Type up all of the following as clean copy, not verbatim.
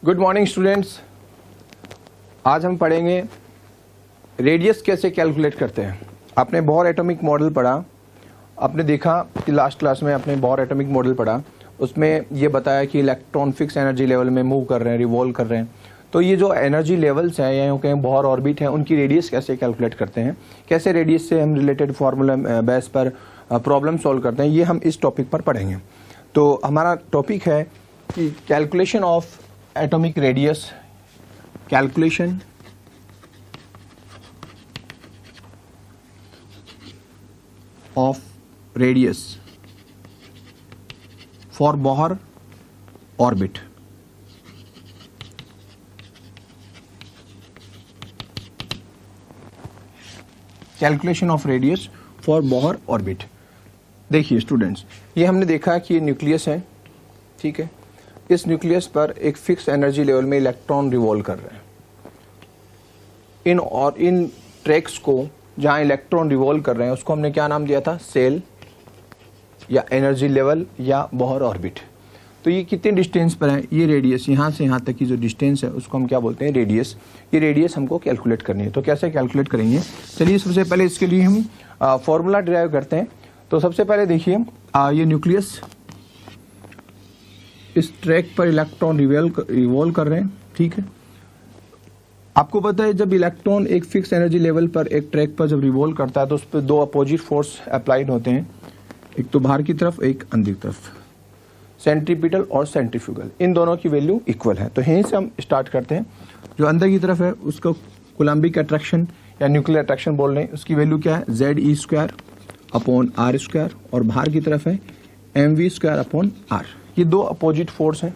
Good morning students. आज हम पढ़ेंगे रेडियस कैसे कैलकुलेट करते हैं। आपने बोर एटॉमिक मॉडल पढ़ा, आपने देखा कि लास्ट क्लास में आपने बोर एटॉमिक मॉडल पढ़ा, उसमें ये बताया कि इलेक्ट्रॉन फिक्स एनर्जी लेवल में मूव कर रहे हैं, रिवॉल्व कर रहे हैं। तो ये जो एनर्जी लेवल्स हैं या यूँ कहें बोर ऑर्बिट है, उनकी रेडियस कैसे कैलकुलेट करते हैं, कैसे रेडियस से हम रिलेटेड फार्मूला बेस पर प्रॉब्लम सॉल्व करते हैं, ये हम इस टॉपिक पर पढ़ेंगे। तो हमारा टॉपिक है कि calculation of atomic radius, calculation of radius for Bohr orbit. Calculation of radius for Bohr orbit. देखिए स्टूडेंट्स, ये हमने देखा कि ये न्यूक्लियस है, ठीक है। इस न्यूक्लियस पर एक फिक्स एनर्जी लेवल में इलेक्ट्रॉन रिवॉल्व कर रहे हैं। इन ट्रैक्स को जहां इलेक्ट्रॉन रिवॉल्व कर रहे हैं उसको हमने क्या नाम दिया था, सेल या एनर्जी लेवल या बोहर ऑर्बिट। तो ये कितने डिस्टेंस पर है, ये रेडियस, यहाँ से यहाँ तक की जो डिस्टेंस है उसको हम क्या बोलते हैं, रेडियस। ये रेडियस हमको कैलकुलेट करनी है। तो कैसे कैलकुलेट करेंगे, चलिए सबसे पहले इसके लिए हम फॉर्मूला डिराइव करते हैं। तो सबसे पहले देखिए ये न्यूक्लियस, इस ट्रैक पर इलेक्ट्रॉन रिवॉल्व कर रहे हैं, ठीक है। आपको पता है जब इलेक्ट्रॉन एक फिक्स एनर्जी लेवल पर एक ट्रैक पर जब रिवॉल्व करता है तो उस पर दो अपोजिट फोर्स अप्लाइड होते हैं, एक तो बाहर की तरफ, एक अंदर की तरफ, सेंट्रीपिटल और सेंट्रीफ्यूगल। इन दोनों की वैल्यू इक्वल है। तो यहीं से हम स्टार्ट करते हैं। जो अंदर की तरफ है उसको कोलम्बिक अट्रैक्शन या न्यूक्लियर अट्रैक्शन बोल रहे हैं, उसकी वैल्यू क्या है, ZE² अपॉन R², और बाहर की तरफ है MV² अपॉन R। ये दो अपोजिट फोर्स हैं,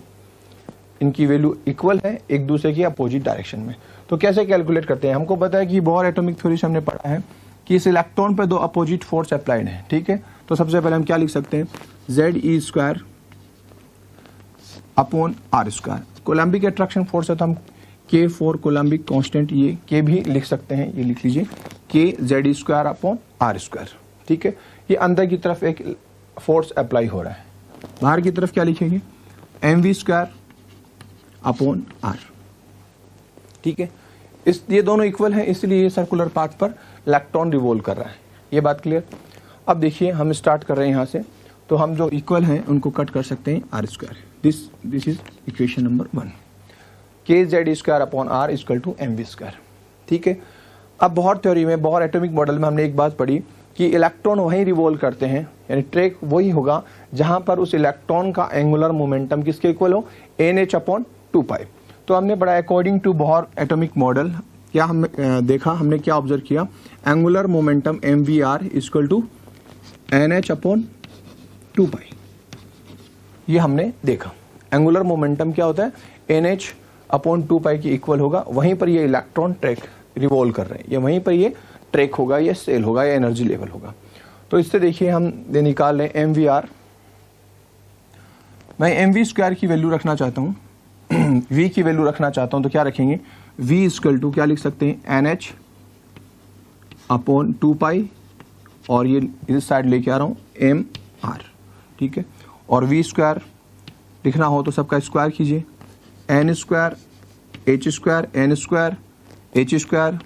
इनकी वैल्यू इक्वल है एक दूसरे की अपोजिट डायरेक्शन में। तो कैसे कैलकुलेट करते हैं, हमको पता है कि बोहर एटॉमिक थ्योरी से हमने पढ़ा है कि इस इलेक्ट्रॉन पर दो अपोजिट फोर्स अप्लाइड है, ठीक है। तो सबसे पहले हम क्या लिख सकते हैं, ZE² upon R²। Coulombic attraction force है तो हम K फॉर कोलम्बिक कांस्टेंट, ये K भी लिख सकते हैं, ये लिख लीजिए K ZE² अपॉन R², ठीक है। ये अंदर की तरफ एक फोर्स अप्लाई हो रहा है, बाहर की तरफ क्या लिखेंगे, MV² अपॉन R, ठीक है। ये दोनों इक्वल हैं, इसलिए ये सर्कुलर पाथ पर इलेक्ट्रॉन रिवॉल्व कर रहा है। ये बात क्लियर। अब देखिए हम स्टार्ट कर रहे हैं यहाँ से, तो हम जो इक्वल हैं उनको कट कर सकते हैं R²। This is equation number 1, K ZE² upon R equal to MV², ठीक है। अब बोहर थ्योरी में, बोहर एटॉमिक मॉडल में हमने एक बात पढ़ी कि इलेक्ट्रॉन वहीं रिवॉल्व करते हैं, यानी ट्रैक वही होगा जहां पर उस इलेक्ट्रॉन का एंगुलर मोमेंटम किसके इक्वल हो, NH अपॉन 2π। तो हमने पढ़ा according to Bohr atomic model क्या हमने देखा, हमने क्या ऑब्जर्व किया, angular momentum MVR equal to NH upon 2π। ये हमने देखा एंगुलर मोमेंटम क्या होता है, NH अपॉन 2π की इक्वल होगा। वहीं पर ये इलेक्ट्रॉन ट्रैक रिवॉल्व कर रहे हैं, या वहीं पर ये ट्रैक होगा, या सेल होगा, या एनर्जी लेवल होगा। तो इससे देखिए हम निकाल लें MVR। मैं MV² की वैल्यू रखना चाहता हूँ, V की वैल्यू रखना चाहता हूँ, तो क्या रखेंगे, V इक्वल टू क्या लिख सकते हैं, NH अपॉन 2π, और ये इस साइड लेके आ रहा हूँ MR, ठीक है। और V² लिखना हो तो सबका स्क्वायर कीजिए, N² H² N² H²,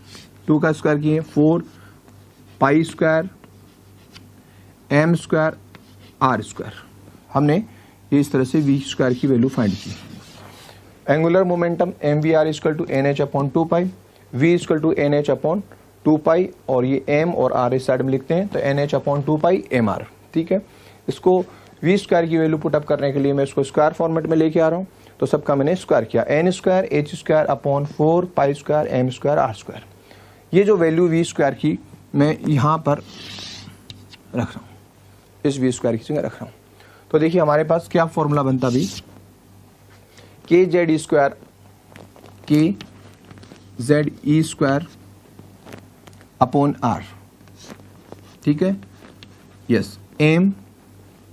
2 का स्क्वायर किए 4π² M² R²। हमने ये इस तरह से V² की वैल्यू फाइंड की। Angular momentum MVR equal to NH upon 2π, V equal to NH upon 2π, और ये M और R इस साइड में लिखते हैं, तो NH अपॉन 2π MR, ठीक है। इसको V² की वैल्यू पुटअप करने के लिए मैं इसको स्क्वायर फॉर्मेट में लेके आ रहा हूँ, तो सबका मैंने स्क्वायर किया, N² H² upon 4π² M² R²। ये जो वैल्यू V² की मैं यहाँ पर रख रहा हूँ, इस V² की जगह रख रहा हूँ। तो देखिए हमारे पास क्या फॉर्मूला बनता अभी, K ZE² अपॉन R, ठीक है, यस। M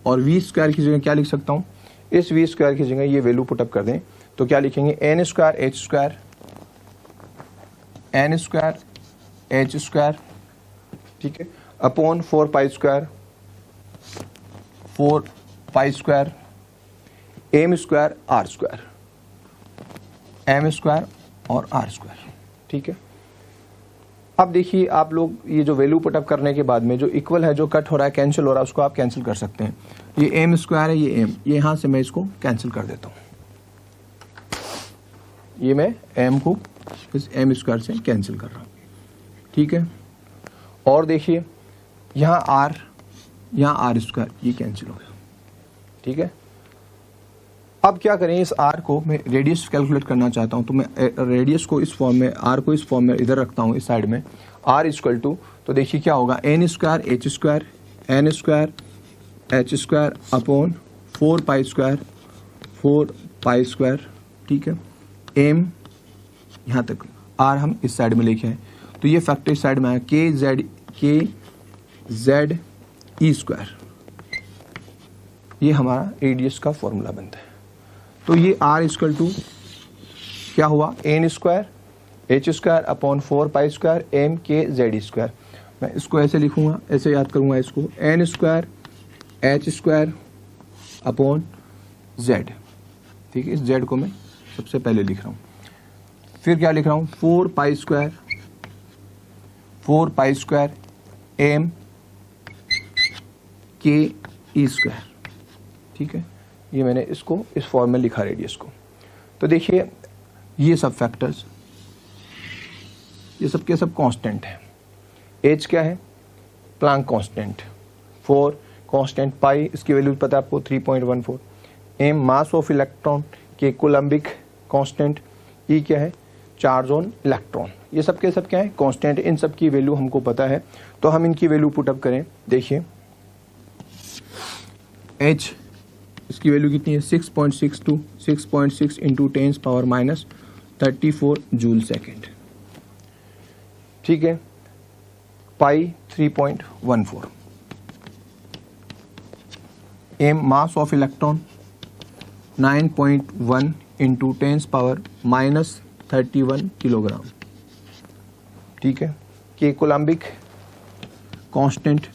और V² की जगह क्या लिख सकता हूँ, इस V² की जगह ये वैल्यू पुटअप कर दें, तो क्या लिखेंगे, N² H² H², ठीक है, upon 4π² M² R²। M square और आर स्क्वायर। ठीक है, अब देखिए आप लोग ये जो वैल्यू पुटअप करने के बाद में जो इक्वल है, जो कट हो रहा है, कैंसिल हो रहा है, उसको आप कैंसिल कर सकते हैं। ये एम स्क्वायर है, ये एम, ये यहां से मैं इसको कैंसिल कर देता हूं। ये मैं एम को इस एम स्क्वायर से कैंसिल कर रहा हूं। ठीक है, और देखिए यहाँ आर स्क्वायर, ये कैंसिल हो गया। ठीक है, अब क्या करें, इस आर को मैं रेडियस कैलकुलेट करना चाहता हूं, तो मैं रेडियस को इस फॉर्म में, आर को इस फॉर्म में इधर रखता हूं, इस साइड में, आर इक्वल टू, तो देखिए क्या होगा, n square h square n square h square upon 4 pi square. ठीक है, एम यहाँ तक, आर हम इस साइड में लेके आए, तो ये फैक्टर इस साइड में आया, के जेड ई स्क्वायर, ये हमारा रेडियस का फॉर्मूला बनता है। तो ये आर इक्वल टू क्या हुआ, n square h square upon 4 pi square m k z square. मैं इसको ऐसे लिखूंगा, ऐसे याद करूंगा इसको, n square h square upon z. ठीक है, इस जेड को मैं सबसे पहले लिख रहा हूं, फिर क्या लिख रहा हूं, 4 pi square m k e square. ठीक है, ये मैंने इसको इस फॉर्म में लिखा रेडियस को। तो देखिए ये सब फैक्टर्स, ये सब के सब कांस्टेंट है। एच क्या है, प्लांक कांस्टेंट, 4 कांस्टेंट, पाई इसकी वैल्यू पता है आपको 3.14, एम मास ऑफ इलेक्ट्रॉन के कोलम्बिक कांस्टेंट, ई क्या है, चार्ज ऑन इलेक्ट्रॉन। ये सब के सब क्या है, कांस्टेंट। इन सब की वैल्यू हमको पता है, तो हम इनकी वैल्यू पुटअप करें। देखिए एच, इसकी वैल्यू कितनी है, 6.6 इंटू 10⁻³ जूल सेकेंड। ठीक है, pi 3.14, m mass of electron 9.1 into 10⁻³ kilogram. ठीक है, k coulombic constant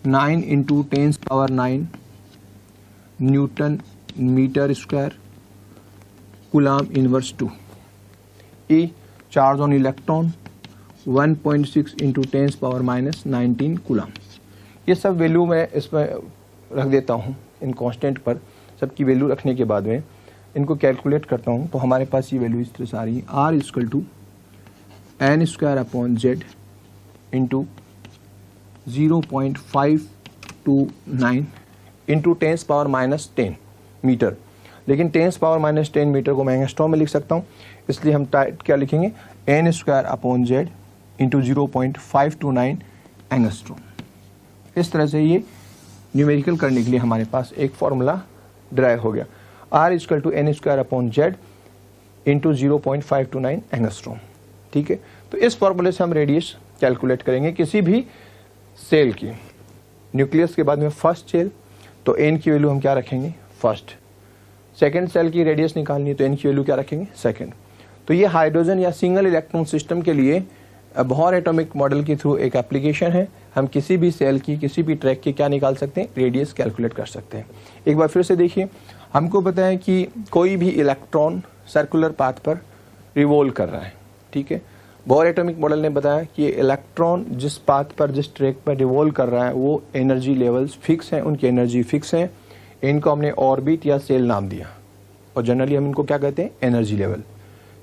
9 into 10⁻⁹ newton metre square coulomb inverse 2। E charge on electron 1.6 into 10⁻⁻19 coulomb. ये सब वैल्यू मैं इसमें रख देता हूँ, इन कांस्टेंट पर सबकी वैल्यू रखने के बाद में इनको कैलकुलेट करता हूँ, तो हमारे पास ये वैल्यू इस तरह से आ रही है, r equal to n square upon z into 0.529 into 10⁻⁻10 metre. लेकिन 10⁻⁻10 मीटर को मैं एंगस्ट्रॉम में लिख सकता हूँ, इसलिए हम क्या लिखेंगे, n square upon z into 0.529 angstrom. इस तरह से ये न्यूमेरिकल करने के लिए हमारे पास एक फॉर्मूला ड्राइव हो गया, r equal to n square upon z into 0.529 angstrom. ठीक है, तो इस फॉर्मूले से हम रेडियस कैलकुलेट करेंगे किसी भी सेल की। न्यूक्लियस के बाद में फर्स्ट सेल, तो एन की वैल्यू हम क्या रखेंगे, फर्स्ट। सेकंड सेल की रेडियस निकालनी है, तो एन की वैल्यू क्या रखेंगे, सेकंड। तो ये हाइड्रोजन या सिंगल इलेक्ट्रॉन सिस्टम के लिए बोहर एटॉमिक मॉडल के थ्रू एक एप्लीकेशन है। हम किसी भी सेल की, किसी भी ट्रैक की क्या निकाल सकते हैं, रेडियस कैलकुलेट कर सकते हैं। एक बार फिर से देखिए, हमको पता है कि कोई भी इलेक्ट्रॉन सर्कुलर पाथ पर रिवॉल्व कर रहा है। ठीक है, बोहर एटॉमिक मॉडल ने बताया कि इलेक्ट्रॉन जिस पाथ पर, जिस ट्रैक पर रिवॉल्व कर रहा है, वो एनर्जी लेवल्स फिक्स हैं, उनकी एनर्जी फिक्स है। इनको हमने ऑर्बिट या सेल नाम दिया, और जनरली हम इनको क्या कहते हैं, एनर्जी लेवल।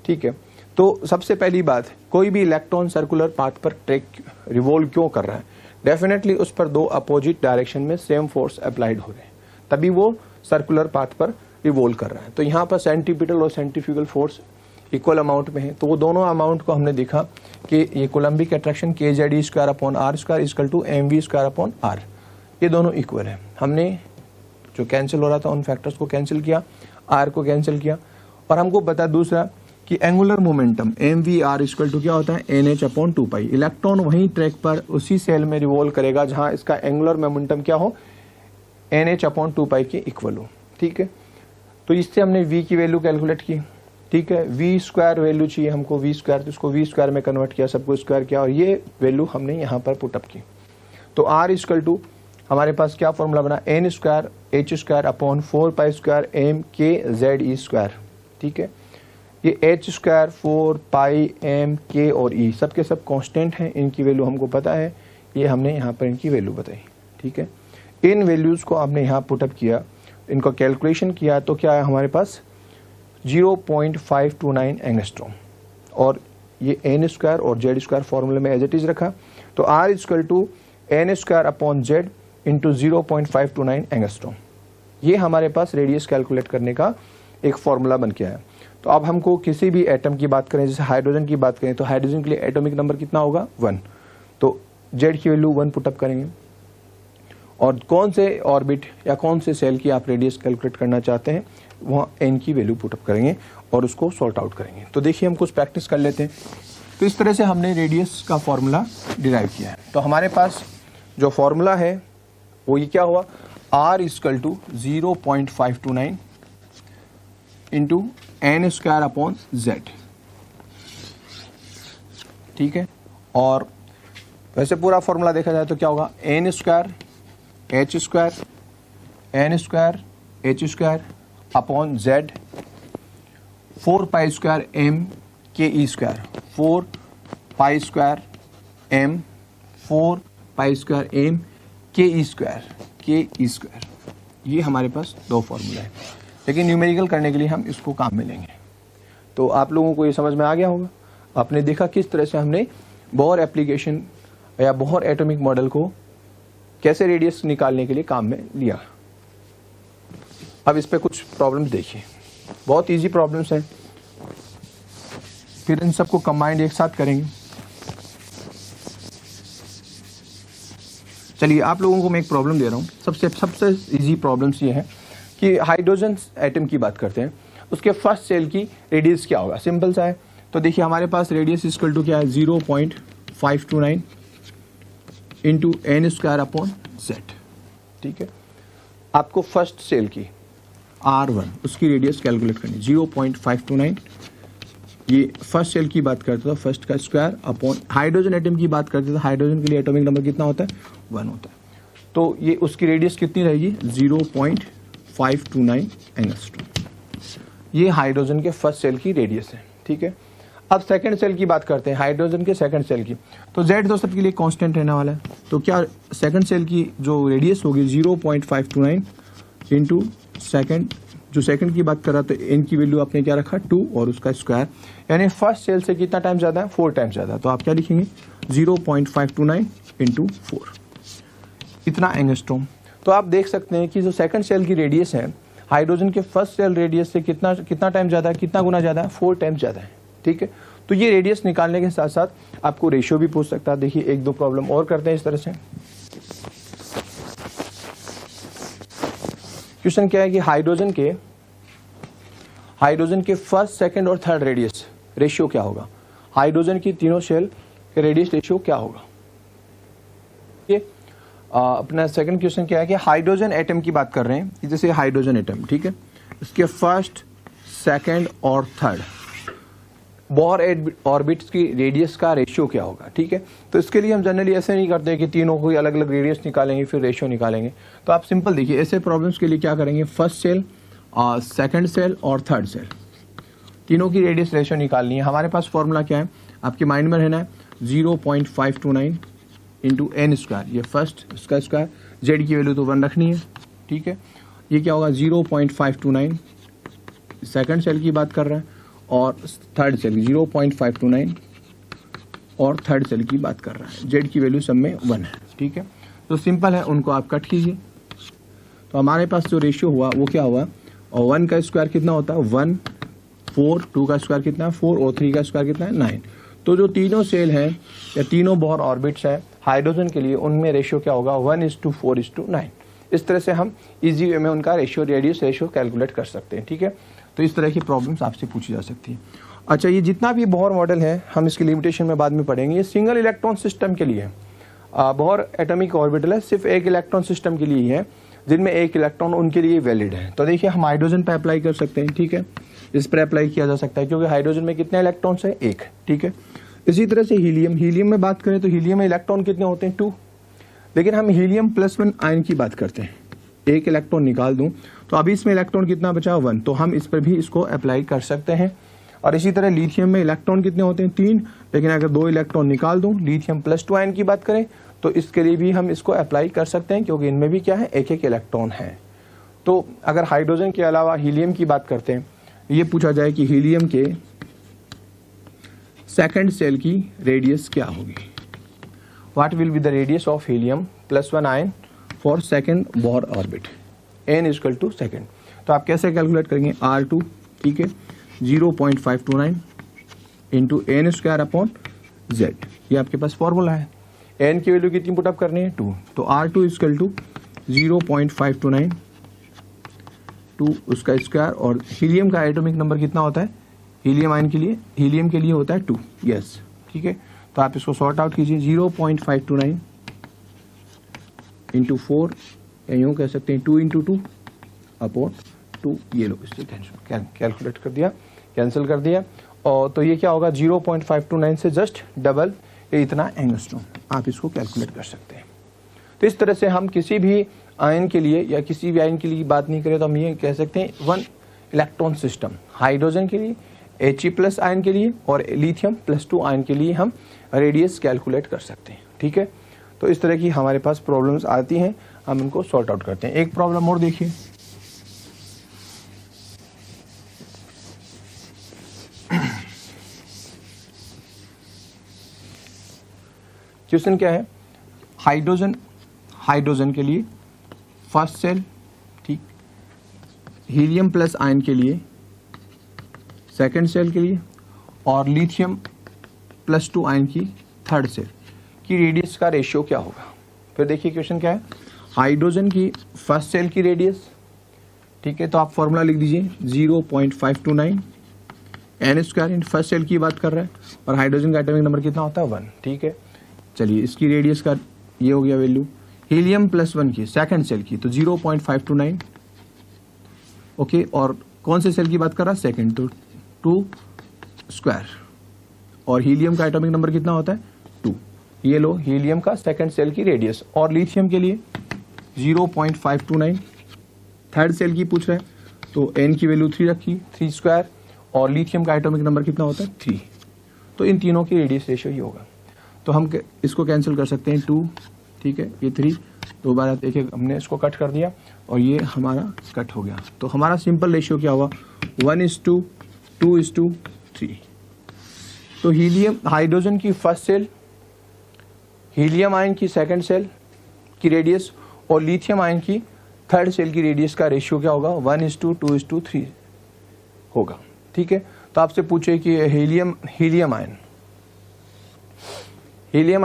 ठीक है, तो सबसे पहली बात, कोई भी इलेक्ट्रॉन सर्कुलर पाथ पर ट्रैक रिवॉल्व क्यों कर रहा है, डेफिनेटली उस पर दो अपोजिट डायरेक्शन में सेम फोर्स अप्लाइड हो रहे हैं, तभी वो सर्कुलर पाथ पर रिवॉल्व कर रहा है। तो यहाँ पर सेंट्रीपिटल और सेंट्रीफ्यूगल फोर्स इक्वल अमाउंट में है, तो वो दोनों अमाउंट को हमने देखा कि ये coulombic attraction k z e square upon r square equal to m v square upon r, ये दोनों इक्वल है। हमने जो कैंसिल हो रहा था उन फैक्टर्स को कैंसिल किया, आर को कैंसिल किया, और हमको पता दूसरा कि angular momentum m v r equal to क्या होता है, n h upon 2 pi. Electron वहीं ट्रैक पर उसी सेल में रिवॉल्व करेगा जहां इसका एंगुलर मोमेंटम क्या हो, एन एच अपॉन 2 पाई के इक्वल हो। ठीक है, तो इससे हमने वी की वैल्यू कैलकुलेट की। ठीक है, वी स्क्वायर वैल्यू चाहिए हमको, वी स्क्वायर, तो इसको वी स्क्वायर में कन्वर्ट किया, सबको स्क्वायर किया, और ये वैल्यू हमने यहाँ पर पुटअप की। तो आर इक्वल टू हमारे पास क्या फॉर्मूला बना, n square h square upon 4 pi square m k z e square. ठीक है, ये h square 4 pi m k और e सब के सब कांस्टेंट हैं, इनकी वैल्यू हमको पता है, ये हमने यहाँ पर इनकी वैल्यू बताई, ठीक है। इन वैल्यूज को आपने यहाँ पुटअप किया, इनको कैलकुलेशन किया, तो क्या है हमारे पास 0.529 एंगस्ट्रॉम, और ये एन स्क्वायर और जेड स्क्वायर फॉर्मूले में एज इट इज रखा, तो r equal to n square upon z into 0.529 angstrom, ये हमारे पास रेडियस कैलकुलेट करने का एक फॉर्मूला बन गया है। तो अब हमको किसी भी एटम की बात करें, जैसे हाइड्रोजन की बात करें, तो हाइड्रोजन के लिए एटॉमिक नंबर कितना होगा 1, तो जेड की वैल्यू 1 पुटअप करेंगे, और कौन से ऑर्बिट या कौन से सेल की आप रेडियस कैलकुलेट करना चाहते हैं वहाँ एन की वैल्यू पुटअप करेंगे और उसको सॉर्ट आउट करेंगे। तो देखिए हम कुछ प्रैक्टिस कर लेते हैं। तो इस तरह से हमने रेडियस का फॉर्मूला डिराइव किया है। तो हमारे पास जो फॉर्मूला है वो ये क्या हुआ, r equal to 0.529 into n square upon z, ठीक है। और वैसे पूरा फॉर्मूला देखा जाए तो क्या होगा, n square h square n square h square upon z 4 pi square m k e square, 4 pi square m 4 pi square m k e square, ये हमारे पास दो फॉर्मूला है, लेकिन न्यूमेरिकल करने के लिए हम इसको काम में लेंगे। तो आप लोगों को ये समझ में आ गया होगा, आपने देखा किस तरह से हमने बोहर एप्लीकेशन या बोहर एटॉमिक मॉडल को कैसे रेडियस निकालने के लिए काम में लिया। अब इस पे कुछ प्रॉब्लम्स देखिए, बहुत इजी प्रॉब्लम्स हैं, फिर इन सबको कंबाइंड एक साथ करेंगे। चलिए आप लोगों को मैं एक प्रॉब्लम दे रहा हूँ। सबसे इजी प्रॉब्लम्स ये है कि हाइड्रोजन एटम की बात करते हैं, उसके फर्स्ट सेल की रेडियस क्या होगा, सिंपल सा है। तो देखिए हमारे पास रेडियस इक्वल टू क्या है 0.529 into n square upon z, ठीक है। आपको फर्स्ट सेल की R1 उसकी रेडियस कैलकुलेट करनी 0.529, ये फर्स्ट सेल की बात करते तो फर्स्ट का स्क्वायर अपॉन हाइड्रोजन एटम की बात करते तो हाइड्रोजन के लिए एटॉमिक नंबर कितना होता है 1 होता है, तो ये उसकी रेडियस कितनी रहेगी 0.529 एंगस्ट्रॉम, ये हाइड्रोजन के फर्स्ट सेल की रेडियस है, ठीक है। अब सेकंड सेल की बात करते हैं, हाइड्रोजन के सेकंड सेल की, तो जेड तो सबके लिए कांस्टेंट रहने वाला है, तो क्या सेकंड सेल की जो रेडियस होगी 0.529 इंटू सेकंड, जो सेकंड की बात कर रहा था एन की वैल्यू आपने क्या रखा 2 और उसका स्क्वायर, यानी फर्स्ट सेल से कितना टाइम ज्यादा है 4 टाइम ज्यादा, तो आप क्या लिखेंगे 0.529 इंटू 4, इतना एंगस्ट्रॉम। तो आप देख सकते हैं कि जो सेकंड सेल की रेडियस है हाइड्रोजन के फर्स्ट सेल रेडियस से कितना टाइम ज्यादा है, कितना गुना ज्यादा है 4 टाइम ज्यादा है, ठीक है। तो ये रेडियस निकालने के साथ साथ आपको रेशियो भी पूछ सकता है। देखिए एक दो प्रॉब्लम और करते हैं इस तरह से। क्वेश्चन क्या है कि हाइड्रोजन के फर्स्ट सेकंड और थर्ड रेडियस रेशियो क्या होगा, हाइड्रोजन की तीनों शेल के रेडियस रेशियो क्या होगा। ये अपना सेकंड क्वेश्चन क्या है कि हाइड्रोजन एटम की बात कर रहे हैं, जैसे हाइड्रोजन एटम, ठीक है, इसके फर्स्ट सेकंड और थर्ड बोहर ऑर्बिट्स की रेडियस का रेशियो क्या होगा, ठीक है। तो इसके लिए हम जनरली ऐसे नहीं करते कि तीनों को अलग अलग रेडियस निकालेंगे फिर रेशियो निकालेंगे। तो आप सिंपल देखिए ऐसे प्रॉब्लम्स के लिए क्या करेंगे, फर्स्ट सेल सेकंड सेल और थर्ड सेल तीनों की रेडियस रेशियो निकालनी है। हमारे पास फॉर्मूला क्या है आपके माइंड में रहना है 0.529 इंटू एन स्क्वायर, ये फर्स्ट इसका स्क्वायर, जेड की वैल्यू तो 1 रखनी है, ठीक है। ये क्या होगा 0.529 सेकंड सेल की बात कर रहा है और थर्ड सेल 0.529 और थर्ड सेल की बात कर रहा है, जेड की वैल्यू सब में 1 है, ठीक है। तो सिंपल है, उनको आप कट कीजिए। तो हमारे पास जो रेशियो हुआ वो क्या हुआ, और 1 का स्क्वायर कितना होता है 1, 4, 2 का स्क्वायर कितना है 4 और 3 का स्क्वायर कितना है 9। तो जो तीनों सेल हैं या तीनों बोहर ऑर्बिट्स हैं हाइड्रोजन के लिए, उनमें रेशियो क्या होगा 1:4:9। इस तरह से हम इजी वे में उनका रेशियो रेडियस रेशियो कैलकुलेट कर सकते हैं, ठीक है। तो इस तरह की प्रॉब्लम्स आपसे पूछी जा सकती है। अच्छा, ये जितना भी बोहर मॉडल है हम इसकी लिमिटेशन में बाद में पढ़ेंगे, ये सिंगल इलेक्ट्रॉन सिस्टम के लिए है। बोहर एटॉमिक ऑर्बिटल है, सिर्फ एक इलेक्ट्रॉन सिस्टम के लिए ही है, जिनमें एक इलेक्ट्रॉन उनके लिए वैलिड है। तो देखिए हम हाइड्रोजन पे अप्लाई कर सकते हैं, ठीक है, इस पर अप्लाई किया जा सकता है क्योंकि हाइड्रोजन में कितने इलेक्ट्रॉन्स है 1, ठीक है। इसी तरह से हीलियम में बात करें तो हीलियम में इलेक्ट्रॉन कितने होते हैं 2, लेकिन हम हीलियम +1 आयन की बात करते हैं, एक इलेक्ट्रॉन निकाल दूं तो अभी इसमें इलेक्ट्रॉन कितना बचा 1, तो हम इस पर भी इसको अप्लाई कर सकते हैं। और इसी तरह लिथियम में इलेक्ट्रॉन कितने होते हैं 3, लेकिन अगर 2 इलेक्ट्रॉन निकाल दूं लिथियम +2 आयन की बात करें तो इसके लिए भी हम इसको अप्लाई कर सकते हैं, क्योंकि इनमें भी क्या है एक एक इलेक्ट्रॉन है। तो अगर हाइड्रोजन के अलावा हीलियम की बात करते हैं, ये पूछा जाए कि हीलियम के सेकंड सेल की रेडियस क्या होगी, what will be the radius of helium +1 ion for second Bohr orbit, n equal to second. तो आप कैसे कैलकुलेट करेंगे, R2 ठीक है 0.529 इंटू n²/z, ये आपके पास फॉर्मूला है। n की वैल्यू कितनी पुटअप करनी है 2, तो R2 इक्वल टू 0.529 2 उसका स्क्वायर, और हीलियम का एटॉमिक नंबर कितना होता है हीलियम आयन के लिए, हीलियम के लिए होता है 2, यस ठीक है। तो आप इसको सॉर्ट आउट कीजिए, 0.529 इंटू 4, या यूँ कह सकते हैं 2 इंटू 2/2, ये लो इससे कैलकुलेट कर दिया, कैंसिल कर दिया, और तो ये क्या होगा 0.529 से जस्ट डबल, ये इतना एंगस्ट्रॉम, आप इसको कैलकुलेट कर सकते हैं। तो इस तरह से हम किसी भी आयन के लिए या किसी भी आयन के लिए बात नहीं करें तो हम ये कह सकते हैं 1 इलेक्ट्रॉन सिस्टम, हाइड्रोजन के लिए, He+ आयन के लिए और लिथियम +2 आयन के लिए हम रेडियस कैलकुलेट कर सकते हैं, ठीक है। तो इस तरह की हमारे पास प्रॉब्लम्स आती हैं, हम इनको सॉर्ट आउट करते हैं। एक प्रॉब्लम और देखिए, क्वेश्चन क्या है, हाइड्रोजन के लिए फर्स्ट सेल, ठीक, हीलियम + आयन के लिए सेकंड सेल के लिए, और लिथियम +2 आयन की थर्ड सेल की रेडियस का रेशियो क्या होगा। फिर देखिए क्वेश्चन क्या है, हाइड्रोजन की फर्स्ट सेल की रेडियस, ठीक है, तो आप फॉर्मूला लिख दीजिए 0.529 n² इन फर्स्ट सेल की बात कर रहा है, और हाइड्रोजन का एटॉमिक नंबर कितना होता है 1, ठीक है। चलिए इसकी रेडियस का ये हो गया वैल्यू, हीलियम +1 की सेकंड सेल की तो 0.529, ओके, और कौन से सेल की बात कर रहा है सेकंड, तो 2², और हीलियम का एटॉमिक नंबर कितना होता है 2, ये लो हीलियम का सेकंड सेल की रेडियस। और लिथियम के लिए 0.529 थर्ड सेल की पूछ रहा है, तो n की वैल्यू 3 रखी, 3², और लिथियम का एटॉमिक नंबर कितना होता है 3, तो इन तीनों की रेडियस रेशियो ही होगा। तो हम इसको कैंसिल कर सकते हैं, 2 ठीक है, ये 3 दो बार एक एक हमने इसको कट कर दिया, और ये हमारा कट हो गया। तो हमारा सिंपल रेशियो क्या हुआ 1:2:3। तो हीलियम हाइड्रोजन की फर्स्ट सेल, हीलियम आयन की सेकंड सेल की रेडियस और लिथियम आयन की थर्ड सेल की रेडियस का रेशियो क्या होगा 1:2:3 होगा, ठीक है। तो आपसे पूछे कि हीलियम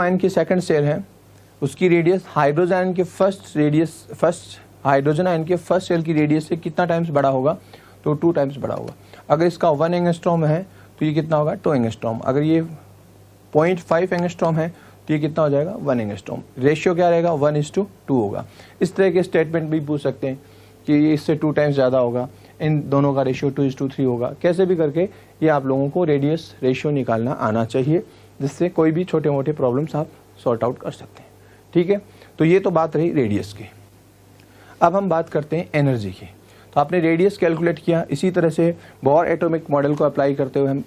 आयन की सेकंड सेल है, उसकी रेडियस हाइड्रोजन आयन के हाइड्रोजन आयन के फर्स्ट सेल की रेडियस से कितना टाइम्स बड़ा होगा, तो 2 टाइम्स बड़ा होगा। अगर इसका 1 एंगस्ट्रॉम है तो ये कितना होगा 2 एंगस्ट्रॉम, अगर ये 0.5 एंगस्ट्रॉम है तो ये कितना हो जाएगा 1 एंगस्ट्रॉम। रेशियो क्या रहेगा 1:2 होगा। इस तरह के स्टेटमेंट भी पूछ सकते हैं कि ये इससे 2 टाइम्स ज़्यादा होगा, इन दोनों का रेशियो 2:3 होगा। कैसे भी करके ये आप लोगों को रेडियस रेशियो निकालना आना चाहिए, जिससे कोई भी छोटे मोटे प्रॉब्लम्स आप सॉर्ट आउट कर सकते हैं, ठीक है। तो ये तो बात रही रेडियस की। अब हम बात करते हैं एनर्जी की। तो आपने रेडियस कैलकुलेट किया, इसी तरह से बोर एटॉमिक मॉडल को अप्लाई करते हुए हम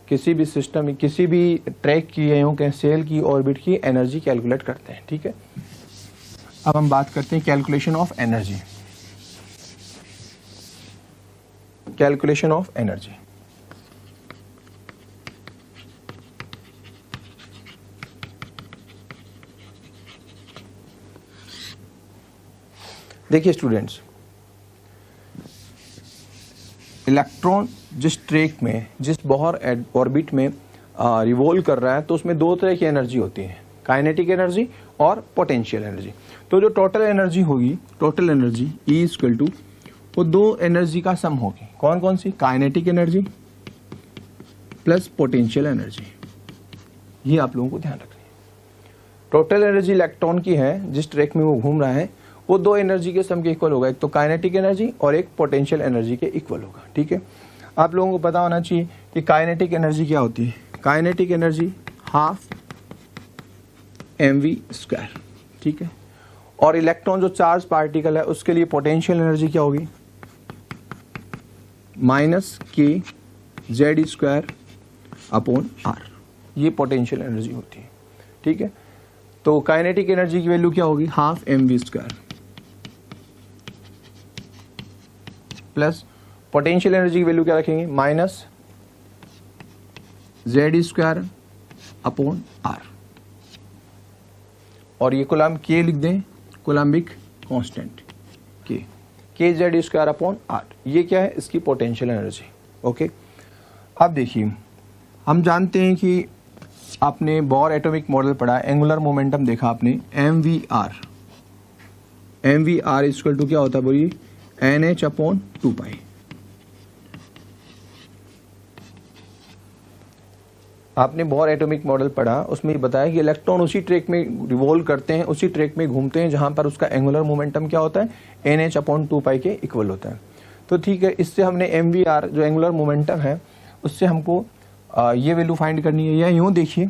किसी भी सिस्टम में किसी भी ट्रैक की या यूँ कहें सेल की ऑर्बिट की एनर्जी कैलकुलेट करते हैं, ठीक है। अब हम बात करते हैं calculation of energy. Calculation of energy, देखिए स्टूडेंट्स, इलेक्ट्रॉन जिस ट्रैक में, जिस बोहर ऑर्बिट में रिवॉल्व कर रहा है, तो उसमें 2 तरह की एनर्जी होती है, काइनेटिक एनर्जी और पोटेंशियल एनर्जी। तो जो टोटल एनर्जी होगी, total energy E equal to वो 2 एनर्जी का सम होगी। कौन कौन सी, kinetic energy plus potential energy, ये आप लोगों को ध्यान रखनी है। टोटल एनर्जी इलेक्ट्रॉन की है जिस ट्रैक में वो घूम रहा है, वो 2 एनर्जी के सम के इक्वल होगा, एक तो काइनेटिक एनर्जी और एक पोटेंशियल एनर्जी के इक्वल होगा, ठीक है। आप लोगों को पता होना चाहिए कि काइनेटिक एनर्जी क्या होती है। काइनेटिक एनर्जी 12 mv², ठीक है। और इलेक्ट्रॉन जो चार्ज पार्टिकल है उसके लिए पोटेंशियल एनर्जी क्या होगी -k z square upon r, ये पोटेंशियल एनर्जी होती है। ठीक है, तो काइनेटिक एनर्जी की वैल्यू क्या होगी, half m v square plus potential energy की वैल्यू क्या रखेंगे, minus z square upon r, और ये कॉलम के लिख दें, coulombic constant k z square upon r, ये क्या है, इसकी पोटेंशियल एनर्जी। ओके, अब देखिए हम जानते हैं कि आपने बोर एटॉमिक मॉडल पढ़ा, एंगुलर मोमेंटम देखा आपने, m v r equal to क्या होता है, बोलिए एन एच अपॉन 2 आपने बोर एटॉमिक मॉडल पढ़ा, उसमें बताया कि इलेक्ट्रॉन उसी ट्रैक में रिवॉल्व करते हैं, उसी ट्रैक में घूमते हैं जहां पर उसका एंगुलर मोमेंटम क्या होता है, एन एच अपॉन 2 के इक्वल होता है। तो ठीक है, इससे हमने एम वी आर जो एंगुलर मोमेंटम है उससे हमको ये वैल्यू फाइंड करनी है, या यूँ देखिए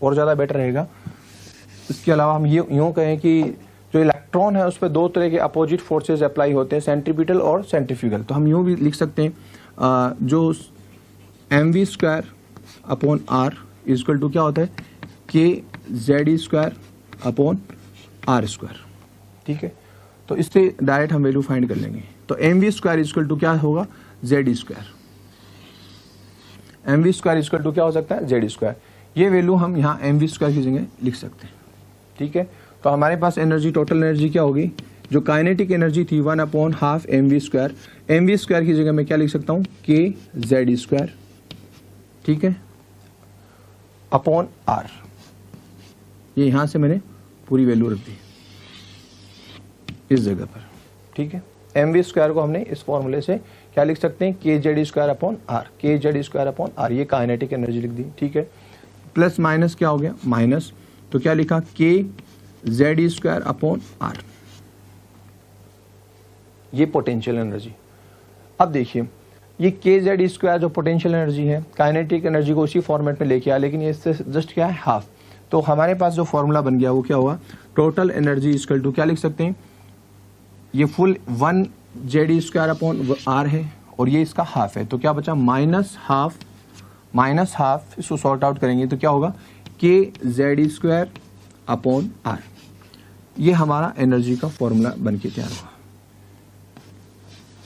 और ज़्यादा बेटर रहेगा। इसके अलावा हम ये यूँ कहें कि जो इलेक्ट्रॉन है उस पर दो तरह के अपोजिट फोर्सेज अप्लाई होते हैं, सेंट्रीपिटल और सेंट्रीफ्यूगल। तो हम यूँ भी लिख सकते हैं जो m v square upon r equal to क्या होता है, k z square upon r square. ठीक है, तो इससे डायरेक्ट हम वैल्यू फाइंड कर लेंगे। तो m v square equal to क्या होगा, z square, m v square equal to क्या हो सकता है, जेड स्क्वायर। ये वैल्यू हम यहाँ एम वी स्क्वायर की जगह लिख सकते हैं। ठीक है, तो हमारे पास एनर्जी, टोटल एनर्जी क्या होगी, जो काइनेटिक एनर्जी थी 1/12 m v square, m v square की जगह मैं क्या लिख सकता हूँ, के जेड स्क्वायर, ठीक है, अपॉन आर। ये यहां से मैंने पूरी वैल्यू रख दी इस जगह पर। ठीक है, एम वी स्क्वायर को हमने इस फॉर्मूले से क्या लिख सकते हैं, के जेड स्क्वायर अपॉन आर, के जेड स्क्वायर अपॉन आर, ये काइनेटिक एनर्जी लिख दी। ठीक है, प्लस माइनस क्या हो गया, माइनस, तो क्या लिखा, के जेड स्क्वायर अपॉन आर, ये पोटेंशियल एनर्जी। अब देखिए ये के जेड स्क्वायर जो पोटेंशियल एनर्जी है, काइनेटिक एनर्जी को उसी फॉर्मेट में लेके आया, लेकिन ये इससे जस्ट क्या है, हाफ। तो हमारे पास जो फॉर्मूला बन गया वो क्या हुआ, टोटल एनर्जी इक्वल टू क्या लिख सकते हैं, ये full 1 z square upon r है और ये इसका हाफ है, तो क्या बचा, माइनस हाफ, इसको सॉर्ट आउट करेंगे तो क्या होगा, के जेड स्क्वायर अपॉन आर। ये हमारा एनर्जी का फॉर्मूला बन के तैयार हुआ,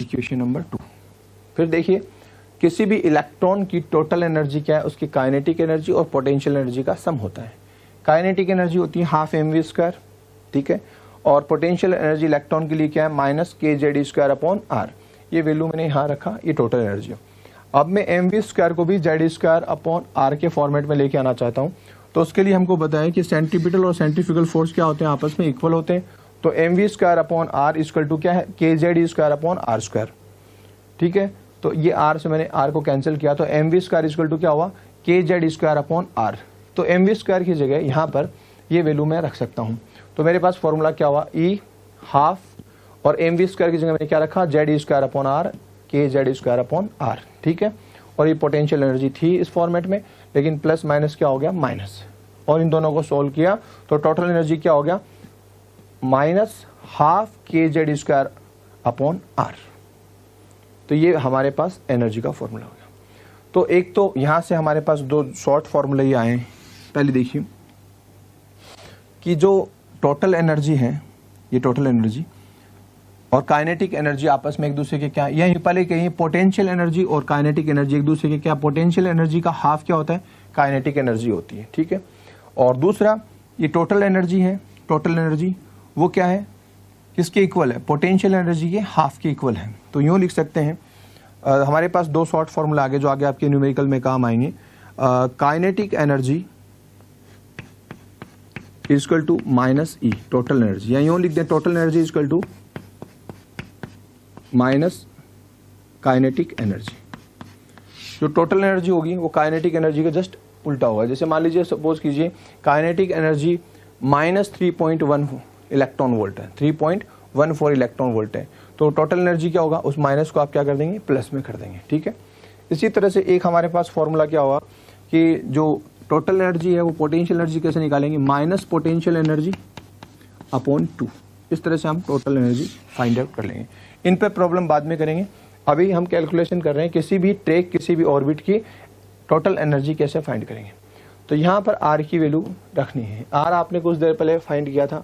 इक्वेशन नंबर 2। फिर देखिए किसी भी इलेक्ट्रॉन की टोटल एनर्जी क्या है, उसकी काइनेटिक एनर्जी और पोटेंशियल एनर्जी का सम होता है। काइनेटिक एनर्जी होती है हाफ एम वी स्क्वायर, ठीक है, और पोटेंशियल एनर्जी इलेक्ट्रॉन के लिए क्या है, माइनस के जेड स्क्वायर अपॉन आर। ये वैल्यू मैंने यहाँ रखा, ये टोटल एनर्जी। अब मैं एम वी स्क्वायर को भी जेड स्क्वायर अपॉन आर के फॉर्मेट में लेके आना चाहता हूँ, तो उसके लिए हमको बताया कि सेंट्रीपिटल और सेंट्रीफ्यूगल फोर्स क्या होते हैं, आपस में इक्वल होते हैं। तो m v square upon r equal to क्या है, k z square upon r square. ठीक है, तो ये आर से मैंने आर को कैंसिल किया, तो m v square equal to क्या हुआ, k z square upon r. तो एम वी स्क्वायर की जगह यहाँ पर ये वैल्यू मैं रख सकता हूँ। तो मेरे पास फॉर्मूला क्या हुआ, ई हाफ, और एम वी स्क्वायर की जगह मैंने क्या रखा, जेड स्क्वायर अपॉन आर, के जेड स्क्वायर अपॉन आर। ठीक है, और ये पोटेंशियल एनर्जी थी इस फॉर्मेट में, लेकिन प्लस माइनस क्या हो गया, माइनस, और इन दोनों को सोल्व किया तो टोटल एनर्जी क्या हो गया, minus half k z square upon r. तो ये हमारे पास एनर्जी का फॉर्मूला हो गया। तो एक तो यहां से हमारे पास दो शॉर्ट फॉर्मूले ही आए हैं। पहले देखिए कि जो टोटल एनर्जी है, ये टोटल एनर्जी और काइनेटिक एनर्जी आपस में एक दूसरे के क्या, यही पहले कहीं पोटेंशियल एनर्जी और काइनेटिक एनर्जी एक दूसरे के क्या, पोटेंशियल एनर्जी का हाफ क्या होता है, काइनेटिक एनर्जी होती है। ठीक है, और दूसरा ये टोटल एनर्जी है, टोटल एनर्जी वो क्या है, किसके इक्वल है, पोटेंशियल एनर्जी के हाफ के इक्वल है। तो यूँ लिख सकते हैं, हमारे पास दो शॉर्ट फॉर्मूला आगे जो आगे आपके न्यूमेरिकल में काम आएंगे। Kinetic energy equal to minus e total energy, या यूँ लिख दें total energy equal to minus kinetic energy. जो टोटल एनर्जी होगी वो काइनेटिक एनर्जी का जस्ट उल्टा होगा। जैसे मान लीजिए, सपोज कीजिए kinetic energy minus 3.1 electron volt है, 3.14 इलेक्ट्रॉन वोल्ट है, तो टोटल एनर्जी क्या होगा, उस माइनस को आप क्या कर देंगे, प्लस में कर देंगे। ठीक है, इसी तरह से एक हमारे पास फॉर्मूला क्या होगा कि जो टोटल एनर्जी है वो पोटेंशियल एनर्जी कैसे निकालेंगे, माइनस पोटेंशियल एनर्जी अपॉन 2। इस तरह से हम टोटल एनर्जी फाइंड आउट कर लेंगे। इन पर प्रॉब्लम बाद में करेंगे। अभी हम कैलकुलेशन कर रहे हैं किसी भी ट्रैक, किसी भी ऑर्बिट की टोटल एनर्जी कैसे फाइंड करेंगे। तो यहाँ पर आर की वैल्यू रखनी है। आर आपने कुछ देर पहले फाइंड किया था।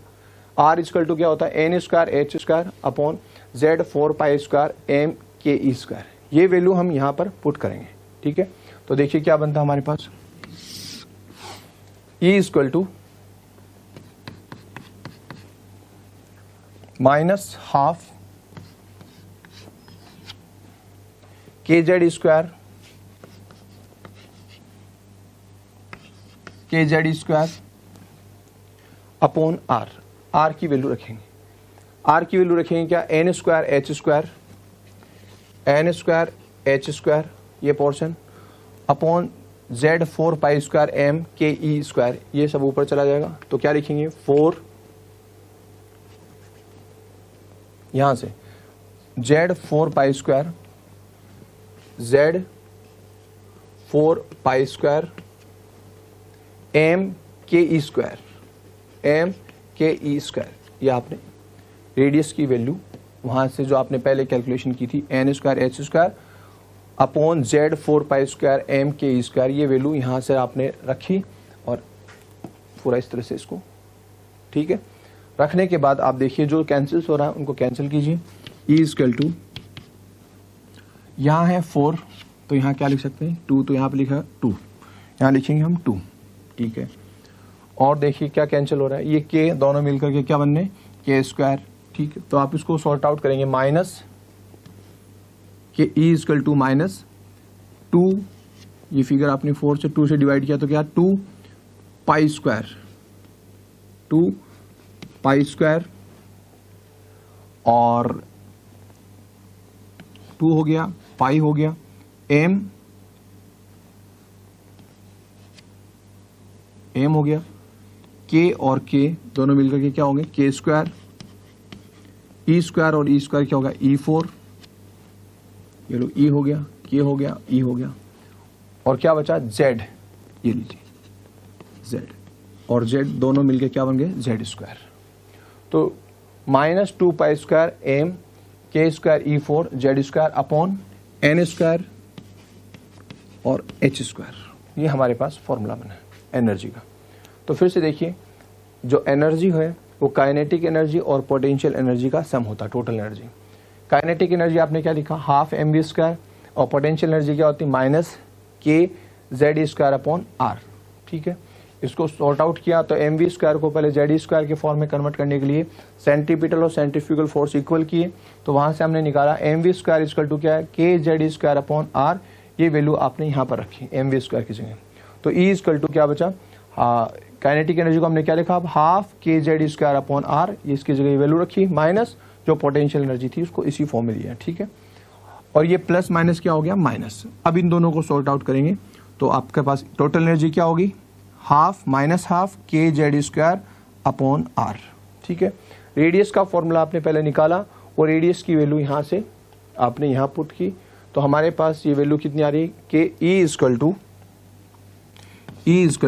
आर इक्वल टू क्या होता है, n square h square upon z 4 pi square m k e square. ये वैल्यू हम यहाँ पर पुट करेंगे, ठीक है। तो देखिए क्या बनता है हमारे पास, e equal to minus half k z square upon r. R की वैल्यू रखेंगे, आर की वैल्यू रखेंगे क्या, एन स्क्वायर एच स्क्वायर ये portion upon z 4 pi square m k e square, ये सब ऊपर चला जाएगा। तो क्या लिखेंगे 4 यहां से Z 4 pi square m k e square, ये आपने रेडियस की वैल्यू वहां से जो आपने पहले कैलकुलेशन की थी, n square h square upon z 4 pi square m k e square, ये वैल्यू यहां से आपने रखी और पूरा इस तरह से इसको, ठीक है। रखने के बाद आप देखिए जो कैंसिल हो रहा है उनको कैंसिल कीजिए। ई इक्वल टू यहाँ है 4, तो यहाँ क्या लिख सकते हैं 2, तो यहाँ पे लिखा 2, यहाँ लिखेंगे हम 2, ठीक है। और देखिए क्या कैंसिल हो रहा है, ये के दोनों मिलकर के क्या बनने, के स्क्वायर, ठीक है। तो आप इसको सॉर्ट आउट करेंगे, माइनस के ई इक्वल टू माइनस 2, ये फिगर आपने 4 से 2 से डिवाइड किया तो क्या 2 पाई स्क्वायर और 2 हो गया, पाई हो गया, एम हो गया, के और के दोनों मिलकर के क्या होंगे के स्क्वायर, ई स्क्वायर और ई स्क्वायर क्या होगा E4, ये लो ई हो गया, के हो गया, ई हो गया, और क्या बचा जेड, ये लीजिए जेड और जेड दोनों मिलके क्या बन गए जेड स्क्वायर। तो minus 2 pi square m k square E4 z square upon n square और एच स्क्वायर, ये हमारे पास फॉर्मूला बना है एनर्जी का। तो फिर से देखिए जो एनर्जी है वो काइनेटिक एनर्जी और पोटेंशियल एनर्जी का सम होता है, टोटल एनर्जी। काइनेटिक एनर्जी आपने क्या लिखा हाफ एम वी स्क्वायर, और पोटेंशियल एनर्जी क्या होती है माइनस के जेड स्क्वायर अपॉन आर, ठीक है। इसको सॉर्ट आउट किया तो एम वी स्क्वायर को पहले जेड स्क्वायर के फॉर्म में कन्वर्ट करने के लिए सेंट्रीपिटल और सेंट्रीफ्यूगल फोर्स इक्वल किए, तो वहां से हमने निकाला m v square equal to क्या है k z square upon r, ये वैल्यू आपने यहाँ पर रखी एम वी स्क्वायर की जगह। तो ई इक्वल टू क्या बचा, काइनेटिक एनर्जी को हमने क्या लिखा half k z square upon are, इसकी जगह वैल्यू रखी, माइनस जो पोटेंशियल एनर्जी थी उसको इसी फॉर्म में लिया, ठीक है। और ये प्लस माइनस क्या हो गया माइनस। अब इन दोनों को सॉर्ट आउट करेंगे तो आपके पास टोटल एनर्जी क्या होगी half minus half k z square upon are, ठीक है। रेडियस का फॉर्मूला आपने पहले निकाला और रेडियस की वैल्यू यहाँ से आपने यहाँ पुट की, तो हमारे पास ये वैल्यू कितनी आ रही है के ई इक्वल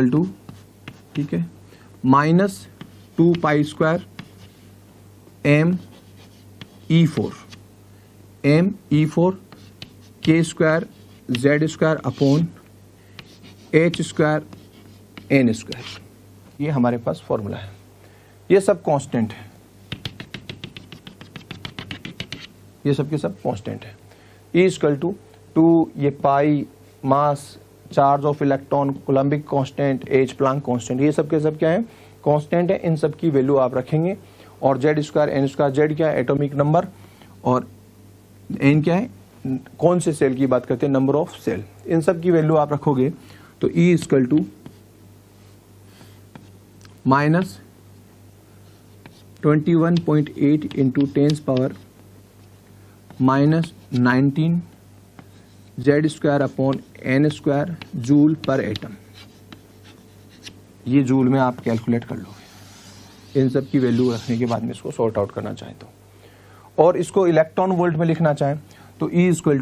टू ठीक है minus 2 pi square m e four k square z square upon h square n square, ये हमारे पास फॉर्मूला है। ये सब कांस्टेंट है, ये सब के सब कांस्टेंट है। ई इक्वल टू 2 ये pi mass charge of electron coulombic constant h Planck constant, ये सब के सब क्या है कांस्टेंट है। इन सब की वैल्यू आप रखेंगे और z square n square, z क्या है एटॉमिक नंबर और एन क्या है कौन से सेल की बात करते हैं नंबर ऑफ सेल, इन सब की वैल्यू आप रखोगे तो e equal to minus 21.8 into 10 power minus 19 z square upon n square joule per atom, ये जूल में आप कैलकुलेट कर लोगे। इन सब की वैल्यू रखने के बाद में इसको सॉर्ट आउट करना चाहें तो, और इसको इलेक्ट्रॉन वोल्ट में लिखना चाहें तो e equal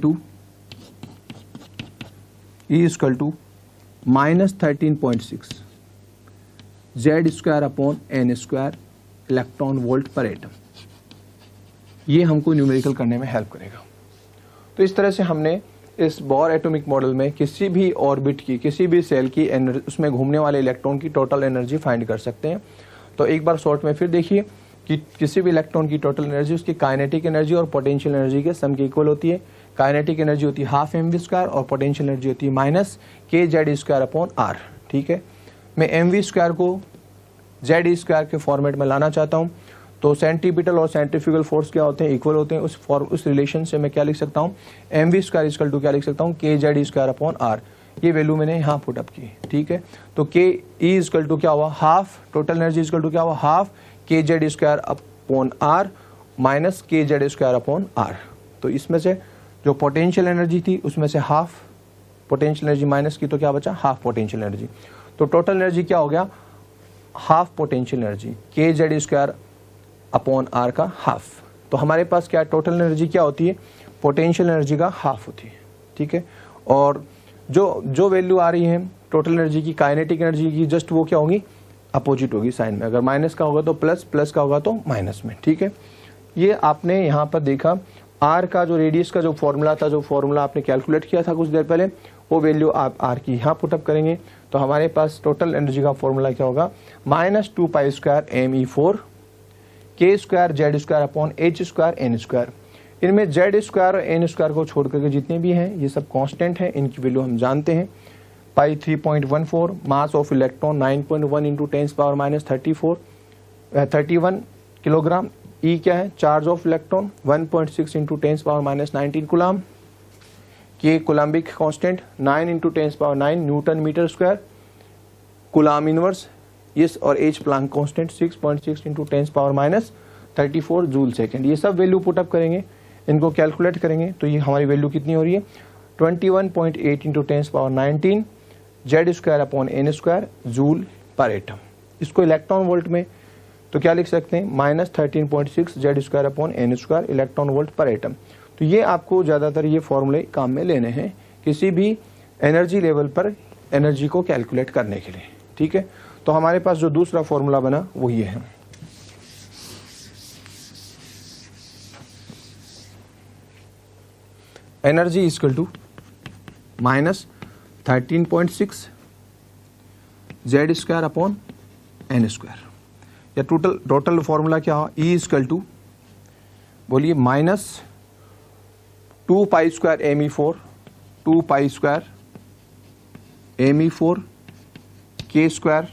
to minus 13.6 z square upon n square electron volt per atom, ये हमको न्यूमेरिकल करने में हेल्प करेगा। तो इस तरह से हमने इस बोर एटॉमिक मॉडल में किसी भी ऑर्बिट की, किसी भी सेल की उसमें घूमने वाले इलेक्ट्रॉन की टोटल एनर्जी फाइंड कर सकते हैं। तो एक बार शॉर्ट में फिर देखिए कि किसी भी इलेक्ट्रॉन की टोटल एनर्जी उसकी काइनेटिक एनर्जी और पोटेंशियल एनर्जी के सम के इक्वल होती है। काइनेटिक एनर्जी होती है हाफ mv² और पोटेंशियल एनर्जी होती है माइनस kz²/r। ठीक है, मैं mv² को z² के फॉर्मेट में लाना चाहता हूं, तो सेंट्रीपिटल और सेंट्रीफ्यूगल फोर्स क्या होते हैं, इक्वल होते हैं। उस रिलेशन से मैं क्या लिख सकता हूं, mv² क्या लिख सकता हूं, kz²/r। ये वैल्यू मैंने यहाँ पुट अप की। ठीक है, तो k E क्या हुआ, हाफ, टोटल एनर्जी क्या हुआ, हाफ kz²/r माइनस kz²/r। तो इसमें से जो पोटेंशियल एनर्जी थी उसमें से हाफ पोटेंशियल एनर्जी माइनस की, तो क्या बचा, हाफ पोटेंशियल एनर्जी। तो टोटल एनर्जी क्या हो गया, हाफ पोटेंशियल एनर्जी kz²/r का हाफ। तो हमारे पास क्या टोटल एनर्जी क्या होती है, पोटेंशियल एनर्जी का हाफ होती है। ठीक है, और जो वैल्यू आ रही है टोटल एनर्जी की, काइनेटिक एनर्जी की, जस्ट वो क्या होगी, अपोजिट होगी साइन में। अगर माइनस का होगा तो प्लस, प्लस का होगा तो माइनस में। ठीक है, ये आपने यहाँ पर देखा आर का जो रेडियस का जो फॉर्मूला था, जो फॉर्मूला आपने कैलकुलेट किया था कुछ देर पहले, वो वैल्यू आप आर की यहाँ पुटअप करेंगे तो हमारे पास टोटल एनर्जी का फॉर्मूला क्या होगा, -2π² me4 k² z²/h² n²। इनमें z² और n² को छोड़ करके जितने भी हैं ये सब कांस्टेंट हैं, इनकी वैल्यू हम जानते हैं। Pi 3.14, mass of electron 9.1 × 10⁻34 31 kilogram. E क्या है, charge of electron 1.6 × 10⁻19 coulomb. K coulombic constant 9 × 10⁻9 newton metre square coulomb inverse. Yes, और h Planck constant 6.6 × 10⁻34 joule second. ये सब वैल्यू पुटअप करेंगे, इनको कैलकुलेट करेंगे तो ये हमारी वैल्यू कितनी हो रही है, 21.8 × 10⁻19 z²/n² जूल पर एटम। इसको इलेक्ट्रॉन वोल्ट में तो क्या लिख सकते हैं, -13.6 z²/n² electron volt per atom. तो ये आपको ज़्यादातर ये फॉर्मूले काम में लेने हैं किसी भी एनर्जी लेवल पर एनर्जी को कैलकुलेट करने के लिए। ठीक है, तो हमारे पास जो दूसरा फॉर्मूला बना वो ये है, एनर्जी इक्वल टू -13.6 z²/n²। या टोटल फॉर्मूला क्या हो, E इक्वल टू बोलिए -2π² me4 2π² me4 k²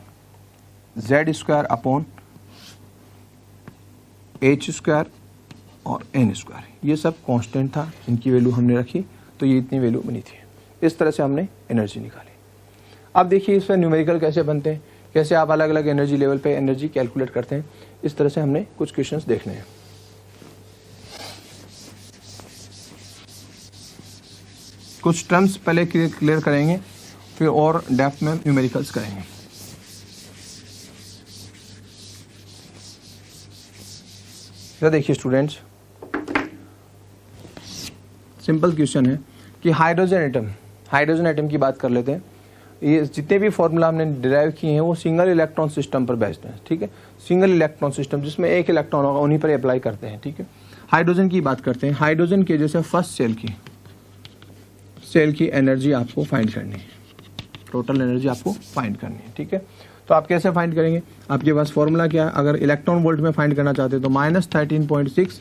z²/h² और n²। ये सब कांस्टेंट था, इनकी वैल्यू हमने रखी तो ये इतनी वैल्यू बनी थी। इस तरह से हमने एनर्जी निकाली। अब देखिए इस पर न्यूमेरिकल कैसे बनते हैं, कैसे आप अलग अलग एनर्जी लेवल पे एनर्जी कैलकुलेट करते हैं। इस तरह से हमने कुछ क्वेश्चंस देखने हैं। कुछ टर्म्स पहले क्लियर करेंगे, फिर और डेप्थ में न्यूमेरिकल्स करेंगे। तो देखिए स्टूडेंट्स, सिंपल क्वेश्चन है कि हाइड्रोजन एटम की बात कर लेते हैं। ये जितने भी फॉर्मूला हमने डिराइव किए हैं वो सिंगल इलेक्ट्रॉन सिस्टम पर बेस्ड है। ठीक है, सिंगल इलेक्ट्रॉन सिस्टम जिसमें एक इलेक्ट्रॉन होगा उन्हीं पर अप्लाई करते हैं। ठीक है, हाइड्रोजन की बात करते हैं। हाइड्रोजन के जैसे फर्स्ट सेल की एनर्जी आपको फाइंड करनी है, टोटल एनर्जी आपको फाइंड करनी है। ठीक है, तो आप कैसे फाइंड करेंगे, आपके पास फॉर्मूला क्या है, अगर इलेक्ट्रॉन वोल्ट में फाइंड करना चाहते हैं तो -13.6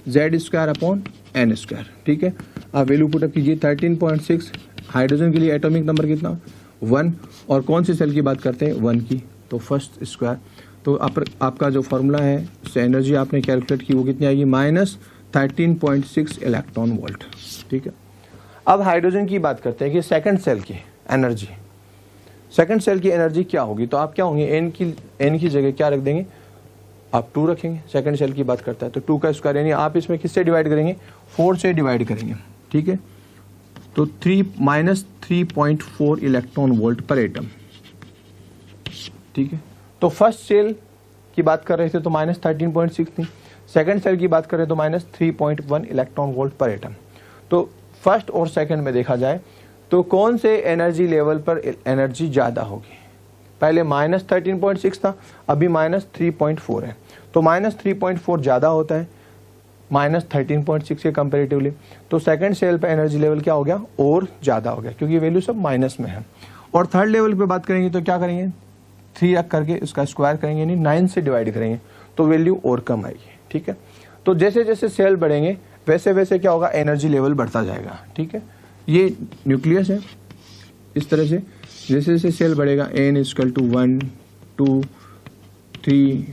z²/n²। ठीक है, आप वैल्यू पुटअप कीजिए 13.6। हाइड्रोजन के लिए एटॉमिक नंबर कितना, 1, और कौन सी सेल की बात करते हैं, 1 की, तो फर्स्ट स्क्वायर। तो आपका जो फॉर्मूला है उससे एनर्जी आपने कैलकुलेट की वो कितनी आएगी, -13.6 इलेक्ट्रॉन वोल्ट। ठीक है, अब हाइड्रोजन की बात करते हैं कि सेकंड सेल की एनर्जी, सेकंड सेल की एनर्जी क्या होगी। तो आप क्या होंगे, एन की जगह क्या रख देंगे, आप 2 रखेंगे। सेकंड सेल की बात करता है तो 2 का स्क्वायर, यानी आप इसमें किससे डिवाइड करेंगे, 4 से डिवाइड करेंगे। ठीक है, तो -3.4 इलेक्ट्रॉन वोल्ट पर एटम। ठीक है, तो फर्स्ट सेल की बात कर रहे थे तो -13.6 थी, सेकंड सेल की बात करें तो -3.1 इलेक्ट्रॉन वोल्ट पर एटम। तो फर्स्ट और सेकंड में देखा जाए तो कौन से एनर्जी लेवल पर एनर्जी ज़्यादा होगी। पहले -13.6 था, अभी -3.4 है, तो -3.4 ज़्यादा होता है -13.6 के कंपेरेटिवली। तो सेकंड सेल पे एनर्जी लेवल क्या हो गया, और ज़्यादा हो गया, क्योंकि वैल्यू सब माइनस में है। और थर्ड लेवल पे बात करेंगे तो क्या करेंगे, 3 रख करके इसका स्क्वायर करेंगे, यानी 9 से डिवाइड करेंगे, तो वैल्यू और कम आएगी। ठीक है, तो जैसे जैसे सेल बढ़ेंगे वैसे वैसे क्या होगा, एनर्जी लेवल बढ़ता जाएगा। ठीक है, ये न्यूक्लियस है, इस तरह से जैसे जैसे सेल बढ़ेगा n इक्वल टू 1 2 3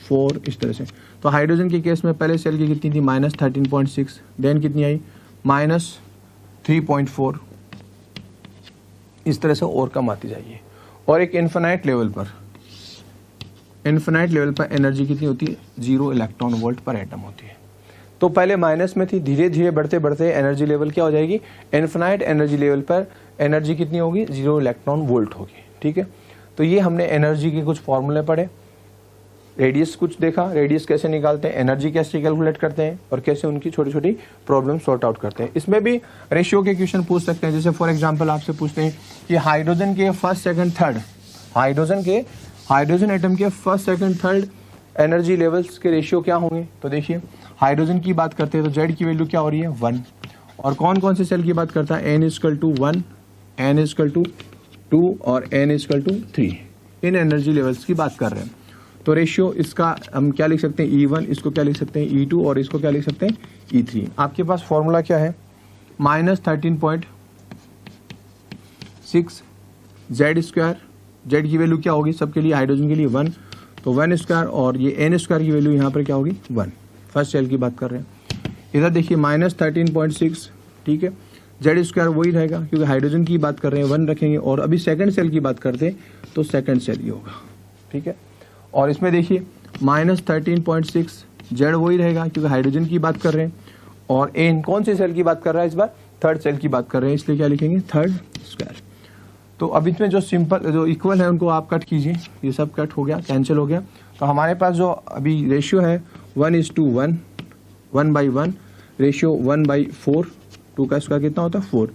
4 इस तरह से। तो हाइड्रोजन के केस में पहले सेल की कितनी थी, -13.6, देन कितनी आई -3.4, इस तरह से और कम आती जाइए। और एक इन्फिनाइट लेवल पर एनर्जी कितनी होती है, 0 इलेक्ट्रॉन वोल्ट पर एटम होती है। तो पहले माइनस में थी, धीरे धीरे बढ़ते बढ़ते एनर्जी लेवल क्या हो जाएगी, इन्फिनाइट एनर्जी लेवल पर एनर्जी कितनी होगी, 0 इलेक्ट्रॉन वोल्ट होगी। ठीक है, तो ये हमने एनर्जी के कुछ फॉर्मूले पढ़े, रेडियस कुछ देखा, रेडियस कैसे निकालते हैं, एनर्जी कैसे कैलकुलेट करते हैं, और कैसे उनकी छोटी छोटी प्रॉब्लम सॉर्ट आउट करते हैं। इसमें भी रेशियो के क्वेश्चन पूछ सकते हैं, जैसे फॉर एग्जांपल आपसे पूछते हैं कि हाइड्रोजन के first second third, hydrogen atom के first second third energy levels के रेशियो क्या होंगे। तो देखिए हाइड्रोजन की बात करते हैं तो जेड की वैल्यू क्या हो रही है, 1। और कौन कौन से सेल की बात करता है, n equal to 1, n equal to 2 और n इक्वल टू 3, इन एनर्जी लेवल्स की बात कर रहे हैं। तो रेशियो इसका हम क्या लिख सकते हैं, E1, इसको क्या लिख सकते हैं E2, और इसको क्या लिख सकते हैं E3। आपके पास फॉर्मूला क्या है, -13.6 जेड स्क्वायर, जेड की वैल्यू क्या होगी सबके लिए, हाइड्रोजन के लिए 1, तो 1 स्क्वायर, और ये n स्क्वायर की वैल्यू यहाँ पर क्या होगी 1, फर्स्ट सेल की बात कर रहे हैं। इधर देखिए -13.6, ठीक है, जेड स्क्वायर वही रहेगा क्योंकि हाइड्रोजन की बात कर रहे हैं, 1 रखेंगे, और अभी सेकंड सेल की बात करते हैं तो सेकंड सेल ही होगा। ठीक है, और इसमें देखिए -13.6 जेड वही रहेगा क्योंकि हाइड्रोजन की बात कर रहे हैं, और एन कौन सी सेल की बात कर रहा है, इस बार थर्ड सेल की बात कर रहे हैं, इसलिए क्या लिखेंगे थर्ड स्क्वायर। तो अब इसमें जो सिंपल जो इक्वल है उनको आप कट कीजिए, ये सब कट हो गया, कैंसिल हो गया। तो हमारे पास जो अभी रेशियो है 1:1, 1/1, रेशियो 1/4, 2 का स्क्वायर कितना होता है 4,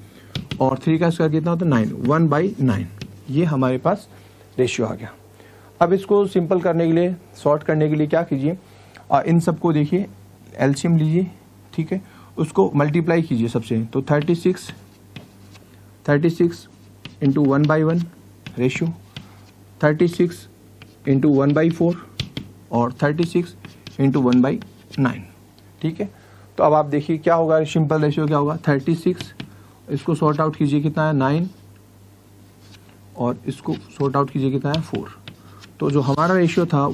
और 3 का स्क्वायर कितना होता है 9, 1/9, ये हमारे पास रेशियो आ गया। अब इसको सिंपल करने के लिए, सॉर्ट करने के लिए क्या कीजिए, इन सबको देखिए एलसीएम लीजिए, ठीक है, उसको मल्टीप्लाई कीजिए सबसे, तो 36 इंटू 1/1 रेशियो, 36 इंटू 1/4 और 36 इंटू 1/9। ठीक है, तो अब आप देखिए क्या होगा, सिंपल रेशियो क्या होगा 36, इसको सॉर्ट आउट कीजिए कितना है 9, और इसको सॉर्ट आउट कीजिए कितना है 4। तो जो हमारा रेशियो था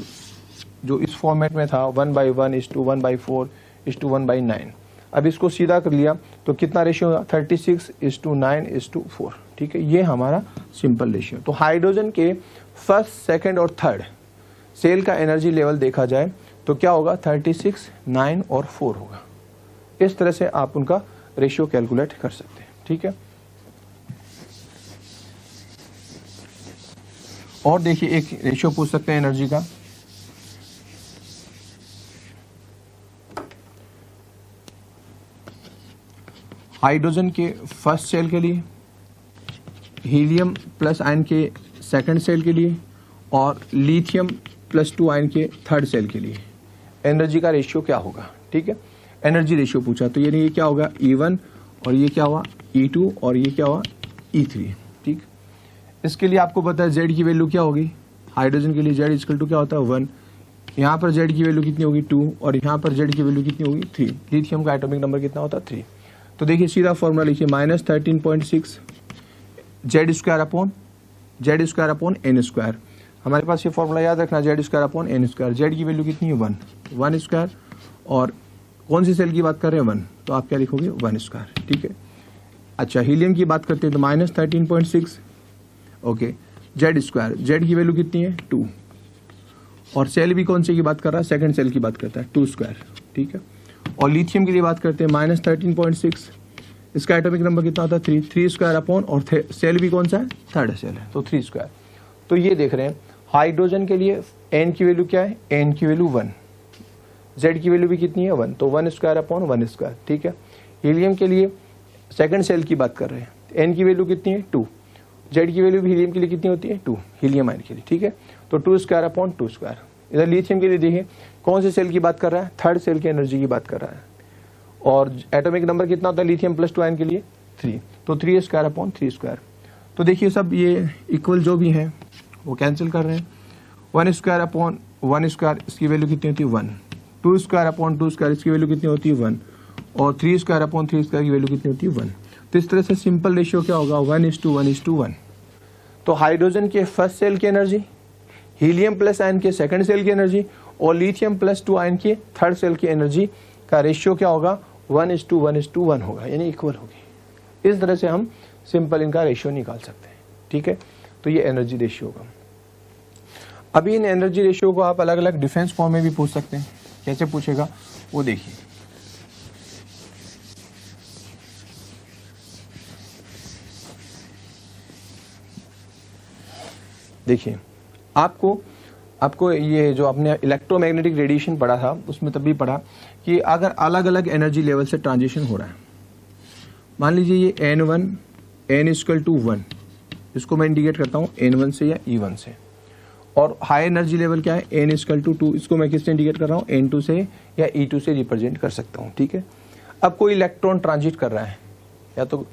जो इस फॉर्मेट में था 1/1:1/4:1/9, अब इसको सीधा कर लिया तो कितना रेशियो होगा 36:9:4। ठीक है, ये हमारा सिंपल रेशियो। तो हाइड्रोजन के फर्स्ट, सेकंड और थर्ड सेल का एनर्जी लेवल देखा जाए तो क्या होगा 36, 9 और 4 होगा। इस तरह से आप उनका रेशियो कैलकुलेट कर सकते हैं। ठीक है, और देखिए एक रेशियो पूछ सकते हैं एनर्जी का, हाइड्रोजन के फर्स्ट सेल के लिए, हीलियम प्लस आयन के सेकंड सेल के लिए, और लिथियम +2 आयन के थर्ड सेल के लिए एनर्जी का रेशियो क्या होगा। ठीक है, एनर्जी रेशियो पूछा, तो ये क्या होगा E1, और ये क्या हुआ E2, और ये क्या हुआ E3। ठीक, इसके लिए आपको पता है जेड की वैल्यू क्या होगी, हाइड्रोजन के लिए जेड इक्वल टू क्या होता है 1, यहाँ पर जेड की वैल्यू कितनी होगी 2, और यहाँ पर जेड की वैल्यू कितनी होगी 3। लिथियम का एटॉमिक नंबर कितना होता है 3। तो देखिए सीधा फॉर्मूला लिखिए -13.6 z square upon n square. हमारे पास ये फॉर्मूला याद रखना, Z square upon n square. Z की वैल्यू कितनी है 1 स्क्वायर, और कौन सी सेल की बात कर रहे हैं 1, तो आप क्या लिखोगे 1 स्क्वायर। ठीक है, अच्छा हीलियम की बात करते हैं तो -13.6, ओके, जेड स्क्वायर, जेड की वैल्यू कितनी है 2, और सेल भी कौन से की बात कर रहा है, सेकंड सेल की बात करता है 2 स्क्वायर। ठीक है, और लिथियम के लिए बात करते हैं -13.6, इसका एटॉमिक नंबर कितना होता है 3 स्क्वायर अपॉन, और सेल भी कौन सा है थर्ड सेल है, तो 3 स्क्वायर। तो ये देख रहे हैं हाइड्रोजन के लिए n की वैल्यू क्या है, n की वैल्यू 1, z की वैल्यू भी कितनी है 1, तो 1 स्क्वायर अपॉन 1 स्क्वायर। ठीक है, हीलियम के लिए सेकंड सेल की बात कर रहे हैं, n की वैल्यू कितनी है 2, z की वैल्यू भी हीलियम के लिए कितनी होती है 2, हीलियम आयन के लिए। ठीक है, तो 2 स्क्वायर अपॉन 2 स्क्वायर। इधर लिथियम के लिए देखिए कौन से सेल की बात कर रहा है, थर्ड सेल की एनर्जी की बात कर रहा है, और एटॉमिक नंबर कितना होता है लिथियम प्लस 2 आयन के लिए 3, तो 3 स्क्वायर अपॉन 3 स्क्वायर। तो देखिए सब ये इक्वल जो भी हैं वो कैंसिल कर रहे हैं। 1 स्क्वायर अपॉन 1 स्क्वायर इसकी वैल्यू कितनी होती है 1, 2 स्क्वायर अपॉन 2 स्क्वायर इसकी वैल्यू कितनी होती है 1, और 3 स्क्वायर अपॉन 3 स्क्वायर की वैल्यू कितनी होती है 1। तो इस तरह से सिंपल रेशियो क्या होगा 1:1:1। तो हाइड्रोजन के फर्स्ट सेल की एनर्जी, हीलियम प्लस आयन के सेकंड सेल की एनर्जी और लिथियम प्लस 2 आयन के थर्ड सेल की एनर्जी का रेशियो क्या होगा 1:1:1 होगा, यानी इक्वल होगी। इस तरह से हम सिंपल इनका रेशियो निकाल सकते हैं, ठीक है। तो ये एनर्जी रेशियो होगा। अभी इन एनर्जी रेशियो को आप अलग अलग डिफरेंस फॉर्म में भी पूछ सकते हैं। कैसे पूछेगा वो देखिए। देखिए आपको ये जो आपने इलेक्ट्रोमैग्नेटिक रेडिएशन पढ़ा था उसमें तभी पढ़ा कि अगर अलग अलग एनर्जी लेवल से ट्रांजिशन हो रहा है, मान लीजिए ये n1 n=1, इसको मैं इंडिकेट करता हूँ n1 से या e1 से, और हाई एनर्जी लेवल क्या है n=2, इसको मैं किससे इंडिकेट कर रहा हूँ n2 से या e2 से रिप्रेजेंट कर सकता हूँ, ठीक है। अब कोई इलेक्ट्रॉन ट्रांजिट कर रहा है या तो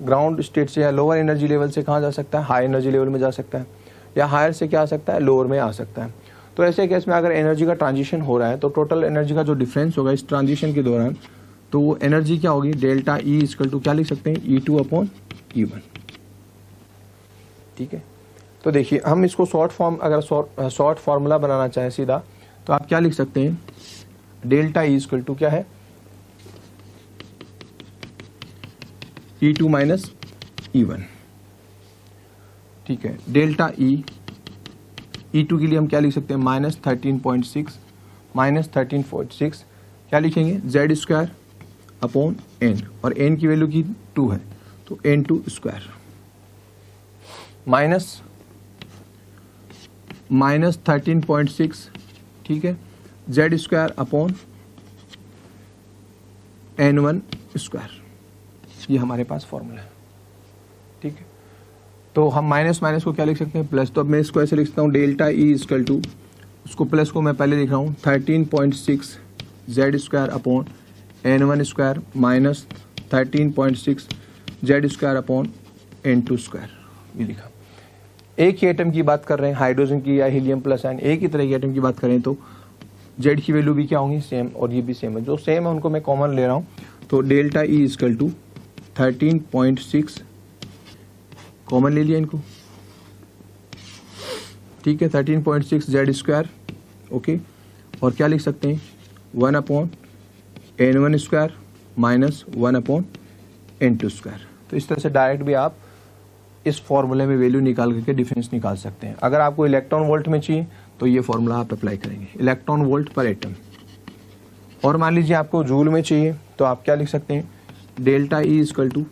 ग्राउंड स्टेट से या लोअर एनर्जी लेवल से कहाँ जा सकता है, हाई एनर्जी लेवल में जा सकता है, या हायर से क्या आ सकता है लोअर में आ सकता है। तो ऐसे केस में अगर एनर्जी का ट्रांजिशन हो रहा है तो टोटल एनर्जी का जो डिफरेंस होगा इस ट्रांजिशन के दौरान, तो वो एनर्जी क्या होगी डेल्टा E = क्या लिख सकते हैं E2/E1, ठीक है। तो देखिए हम इसको शॉर्ट फॉर्म, अगर शॉर्ट फार्मूला बनाना चाहें सीधा, तो आप क्या लिख सकते हैं डेल्टा E = क्या है E2 - E1, ठीक है। डेल्टा E2 के लिए हम क्या लिख सकते हैं -13.6 क्या लिखेंगे Z² अपॉन n, और n की वैल्यू की 2 है तो n2² -13.6, ठीक है, Z² अपॉन n1², ये हमारे पास फॉर्मूला है, ठीक है। तो हम माइनस माइनस को क्या लिख सकते हैं प्लस, तो अब मैं इसको ऐसे लिख सकता हूँ डेल्टा E = उसको प्लस को मैं पहले लिख रहा हूँ 13.6 Z² upon n1² minus 13.6 Z² upon n2², ये लिखा। एक ही एटम की बात कर रहे हैं, हाइड्रोजन की या हीलियम प्लस आयन, एक ही तरह के एटम की बात करें तो Z की वैल्यू भी क्या होंगी सेम, और ये भी सेम है। जो सेम है उनको मैं कॉमन ले रहा हूँ, तो डेल्टा E = 13.6 कॉमन ले लिया इनको, ठीक है, 13.6 Z², ओके, और क्या लिख सकते हैं 1/n1² माइनस 1/n2²। तो इस तरह से डायरेक्ट भी आप इस फॉर्मूले में वैल्यू निकाल करके डिफरेंस निकाल सकते हैं। अगर आपको इलेक्ट्रॉन वोल्ट में चाहिए तो ये फॉर्मूला आप अप्लाई करेंगे, इलेक्ट्रॉन वोल्ट पर एटम। और मान लीजिए आपको जूल में चाहिए तो आप क्या लिख सकते हैं डेल्टा E =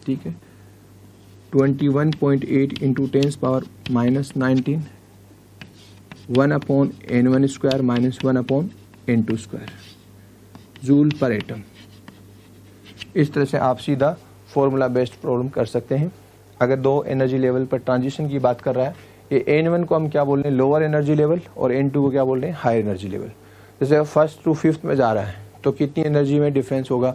ठीक है 21.8 × 10⁻⁻19 1/n1² minus 1/n2² joule per atom. इस तरह से आप सीधा फॉर्मूला बेस्ड प्रॉब्लम कर सकते हैं। अगर दो एनर्जी लेवल पर ट्रांजिशन की बात कर रहा है, ये n1 को हम क्या बोल रहे हैं लोअर एनर्जी लेवल, और n2 को क्या बोल रहे हैं हाई एनर्जी लेवल। जैसे फर्स्ट टू फिफ्थ में जा रहा है तो कितनी एनर्जी में डिफरेंस होगा,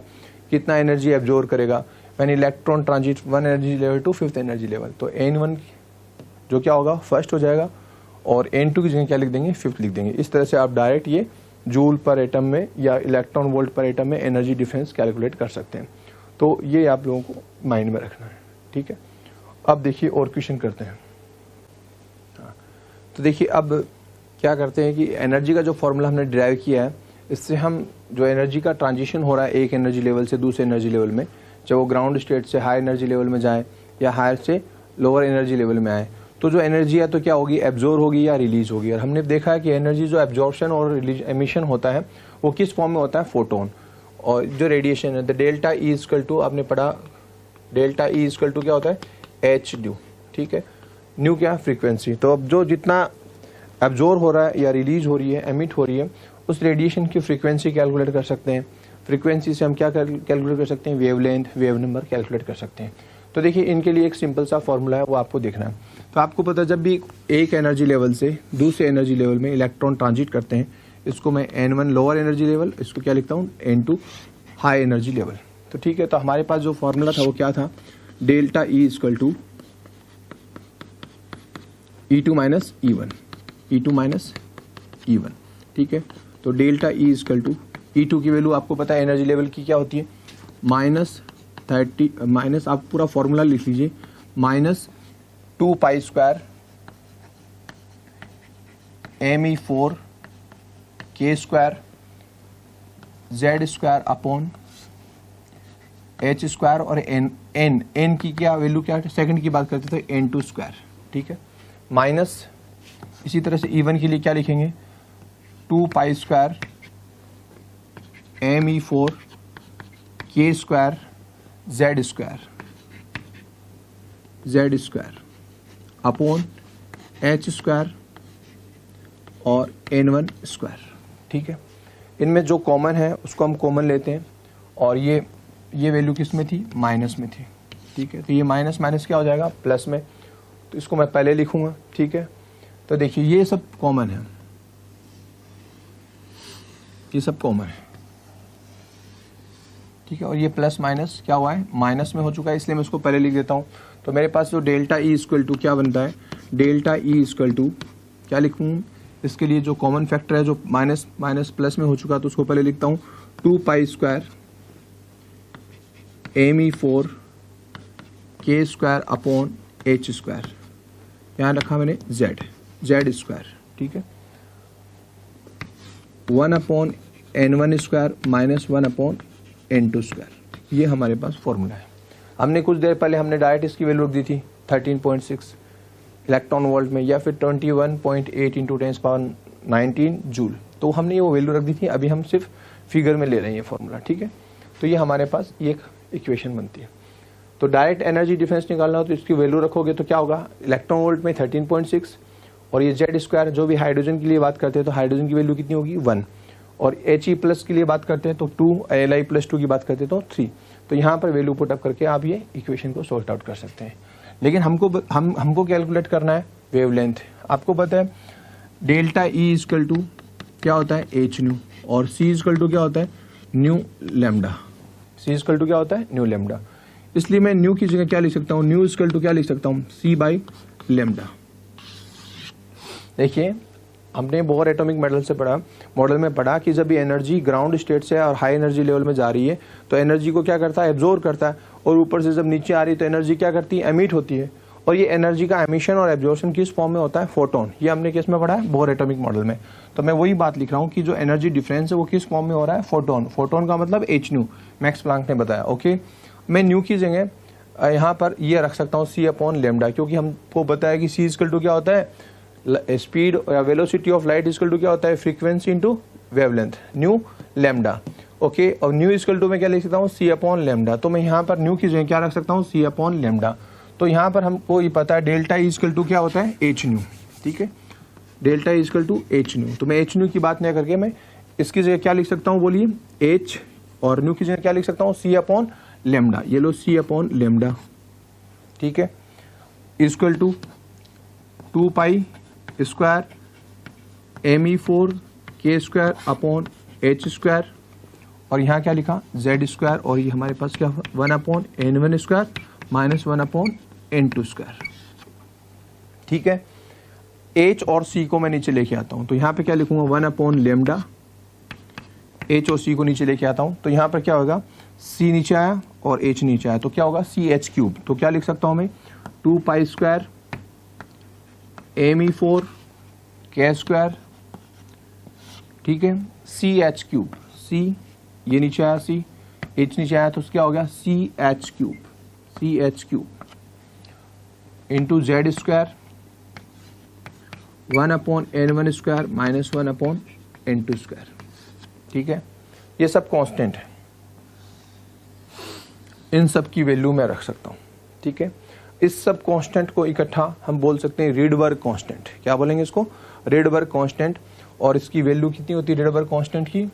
कितना एनर्जी एब्जॉर्ब करेगा when electron transit 1 energy level to 5th energy level. तो n1 जो क्या होगा फर्स्ट हो जाएगा, और n2 की जगह क्या लिख देंगे 5th लिख देंगे। इस तरह से आप डायरेक्ट ये जूल पर एटम में या इलेक्ट्रॉन वोल्ट पर एटम में एनर्जी डिफरेंस कैलकुलेट कर सकते हैं। तो ये आप लोगों को माइंड में रखना है, ठीक है। अब देखिए और क्वेश्चन करते हैं। तो देखिए अब क्या करते हैं कि एनर्जी का जो फॉर्मूला हमने डिराइव किया है, इससे हम जो एनर्जी का ट्रांजिशन हो रहा है एक एनर्जी लेवल से दूसरे एनर्जी लेवल में, चाहे वो ग्राउंड स्टेट से हाई एनर्जी लेवल में जाए या हायर से लोअर एनर्जी लेवल में आए, तो जो एनर्जी है तो क्या होगी एब्जॉर्ब होगी या रिलीज होगी। और हमने देखा है कि एनर्जी जो एब्जॉर्प्शन और एमिशन होता है वो किस फॉर्म में होता है फोटोन, और जो रेडिएशन है द डेल्टा E = आपने पढ़ा डेल्टा E = क्या होता है h/ν, ठीक है, न्यू क्या फ्रीक्वेंसी। तो अब जो जितना एब्जॉर्ब हो रहा है या रिलीज हो रही है एमिट हो रही है उस रेडिएशन की फ्रीक्वेंसी कैलकुलेट कर सकते हैं। फ्रीक्वेंसी से हम क्या कैलकुलेट कर सकते हैं वेवलेंथ वेव नंबर कैलकुलेट कर सकते हैं। तो देखिए इनके लिए एक सिंपल सा फॉर्मूला है वो आपको देखना है। तो आपको पता है जब भी एक एनर्जी लेवल से दूसरे एनर्जी लेवल में इलेक्ट्रॉन ट्रांजिट करते हैं, इसको मैं n1 लोअर एनर्जी लेवल, इसको क्या लिखता हूँ n2 हाई एनर्जी लेवल। तो ठीक है, तो हमारे पास जो फॉर्मूला था वो क्या था, delta e equal to E2 minus E1, E2 minus E1। ठीक है, तो delta e equal to E2 की वैल्यू आपको पता है एनर्जी लेवल की क्या होती है, -30 माइनस, आप पूरा फॉर्मूला लिख लीजिए, -2 pi square Me4 K square Z square upon H square, और n की क्या वैल्यू, क्या सेकंड की बात करते थे, N2 स्क्वायर। ठीक है, माइनस इसी तरह से E1 के लिए क्या लिखेंगे, 2 pi square Me4 K square Z square upon H square और N1 स्क्वायर। ठीक है, इनमें जो कॉमन है उसको हम कॉमन लेते हैं, और ये वैल्यू किस में थी, माइनस में थी। ठीक है, तो ये माइनस माइनस क्या हो जाएगा, प्लस में, तो इसको मैं पहले लिखूंगा। ठीक है, तो देखिए ये सब कॉमन है, ये सब कॉमन है। ठीक है, और ये प्लस माइनस क्या हुआ है, माइनस में हो चुका है, इसलिए मैं इसको पहले लिख देता हूँ। तो मेरे पास जो डेल्टा ई इक्वल टू क्या बनता है, डेल्टा ई इक्वल टू क्या लिखूँ, इसके लिए जो कॉमन फैक्टर है, जो माइनस माइनस प्लस में हो चुका, तो उसको पहले लिखता हूँ, 2 pi square Me4 K square upon H square, यहाँ रखा मैंने Z स्क्वायर। ठीक है, 1 upon N1 square minus 1 upon N2 square. ये हमारे पास फॉर्मूला है। हमने कुछ देर पहले हमने डायरेक्ट इसकी वैल्यू रख दी थी 13.6 इलेक्ट्रॉन वोल्ट में, या फिर 21.8 इंटू 10⁻19 जूल, तो हमने ये वो वैल्यू रख दी थी। अभी हम सिर्फ फिगर में ले रहे हैं ये फॉर्मूला। ठीक है, तो ये हमारे पास ये एक इक्वेशन बनती है। तो डायरेक्ट एनर्जी डिफरेंस निकालना हो तो इसकी वैल्यू रखोगे तो क्या होगा, इलेक्ट्रॉन वोल्ट में 13.6, और ये Z स्क्वायर, जो भी हाइड्रोजन के लिए बात करते हैं तो हाइड्रोजन की वैल्यू कितनी होगी, 1, और He प्लस के लिए बात करते हैं तो 2, Li प्लस 2 की बात करते हैं तो 3। तो यहाँ पर वैल्यू पुट अप करके आप ये इक्वेशन को सॉल्ट आउट कर सकते हैं। लेकिन हमको कैलकुलेट करना है वेवलेंथ। आपको पता है डेल्टा ई इक्वल टू क्या होता है, एच न्यू, और सी इक्वल टू क्या होता है, nu lambda. C equal to क्या होता है, न्यू लेमडा। इसलिए मैं न्यू की जगह क्या लिख सकता हूँ, न्यू इक्वल टू क्या लिख सकता हूँ, सी बाई लेमडा। देखिए हमने बोर एटॉमिक मॉडल में पढ़ा कि जब भी एनर्जी ग्राउंड स्टेट से और हाई एनर्जी लेवल में जा रही है तो एनर्जी को क्या करता है, एब्जॉर्ब करता है, और ऊपर से जब नीचे आ रही है तो एनर्जी क्या करती है, एमिट होती है। और ये एनर्जी का एमिशन और एब्जॉर्प्शन किस फॉर्म में होता है, फोटोन। ये हमने किस में पढ़ा है, बोर एटॉमिक मॉडल में। तो मैं वही बात लिख रहा हूँ कि जो एनर्जी डिफरेंस है वो किस फॉर्म में हो रहा है, फोटोन। फोटोन का मतलब एच न्यू, मैक्स प्लांक ने बताया। ओके, मैं न्यू की जगह यहाँ पर ये रख सकता हूँ सी अपॉन लेमडा, क्योंकि हमको पता है कि सी इक्वल टू क्या होता है, स्पीड या velocity of light equal to क्या होता है, frequency into wavelength, nu lambda. Okay, और न्यू इक्वल टू में क्या लिख सकता हूँ, सी अपॉन लेमडा। तो मैं यहाँ पर न्यू की जगह क्या रख सकता हूँ, सी अपॉन लेमडा। तो यहाँ पर हमको ये पता है डेल्टा इक्वल टू क्या होता है, एच न्यू। ठीक है, delta equal to h nu. तो मैं एच न्यू की बात नहीं करके मैं इसकी जगह क्या लिख सकता हूँ, बोलिए, एच, और न्यू की जगह क्या लिख सकता हूँ, सी अपॉन लेमडा। ये लो सी अपॉन लेमडा। ठीक है, equal to 2 pi square Me4 K square upon H square, और यहाँ क्या लिखा, Z स्क्वायर, और ये हमारे पास क्या 1 upon N1 square minus 1 upon N2 square. ठीक है, H और C को मैं नीचे लेके आता हूँ, तो यहाँ पे क्या लिखूंगा, 1 अपॉन लेमडा। H और C को नीचे लेके आता हूँ तो यहाँ पर क्या होगा, C नीचे आया और H नीचे आया, तो क्या होगा, CH क्यूब। तो क्या लिख सकता हूँ मैं, 2 pi square Me4 K square, ठीक है, CH क्यूब, C ये नीचे आया, C, H नीचे आया, तो क्या हो गया, CH cube into Z square 1 upon N1 square minus 1 upon N2 square. ठीक है, ये सब कांस्टेंट है, इन सब की वैल्यू मैं रख सकता हूँ। ठीक है, इस सब कांस्टेंट को इकट्ठा हम बोल सकते हैं रिडबर्ग कांस्टेंट। क्या बोलेंगे इसको, रिडबर्ग कांस्टेंट। और इसकी वैल्यू कितनी होती है रिडबर्ग कांस्टेंट की,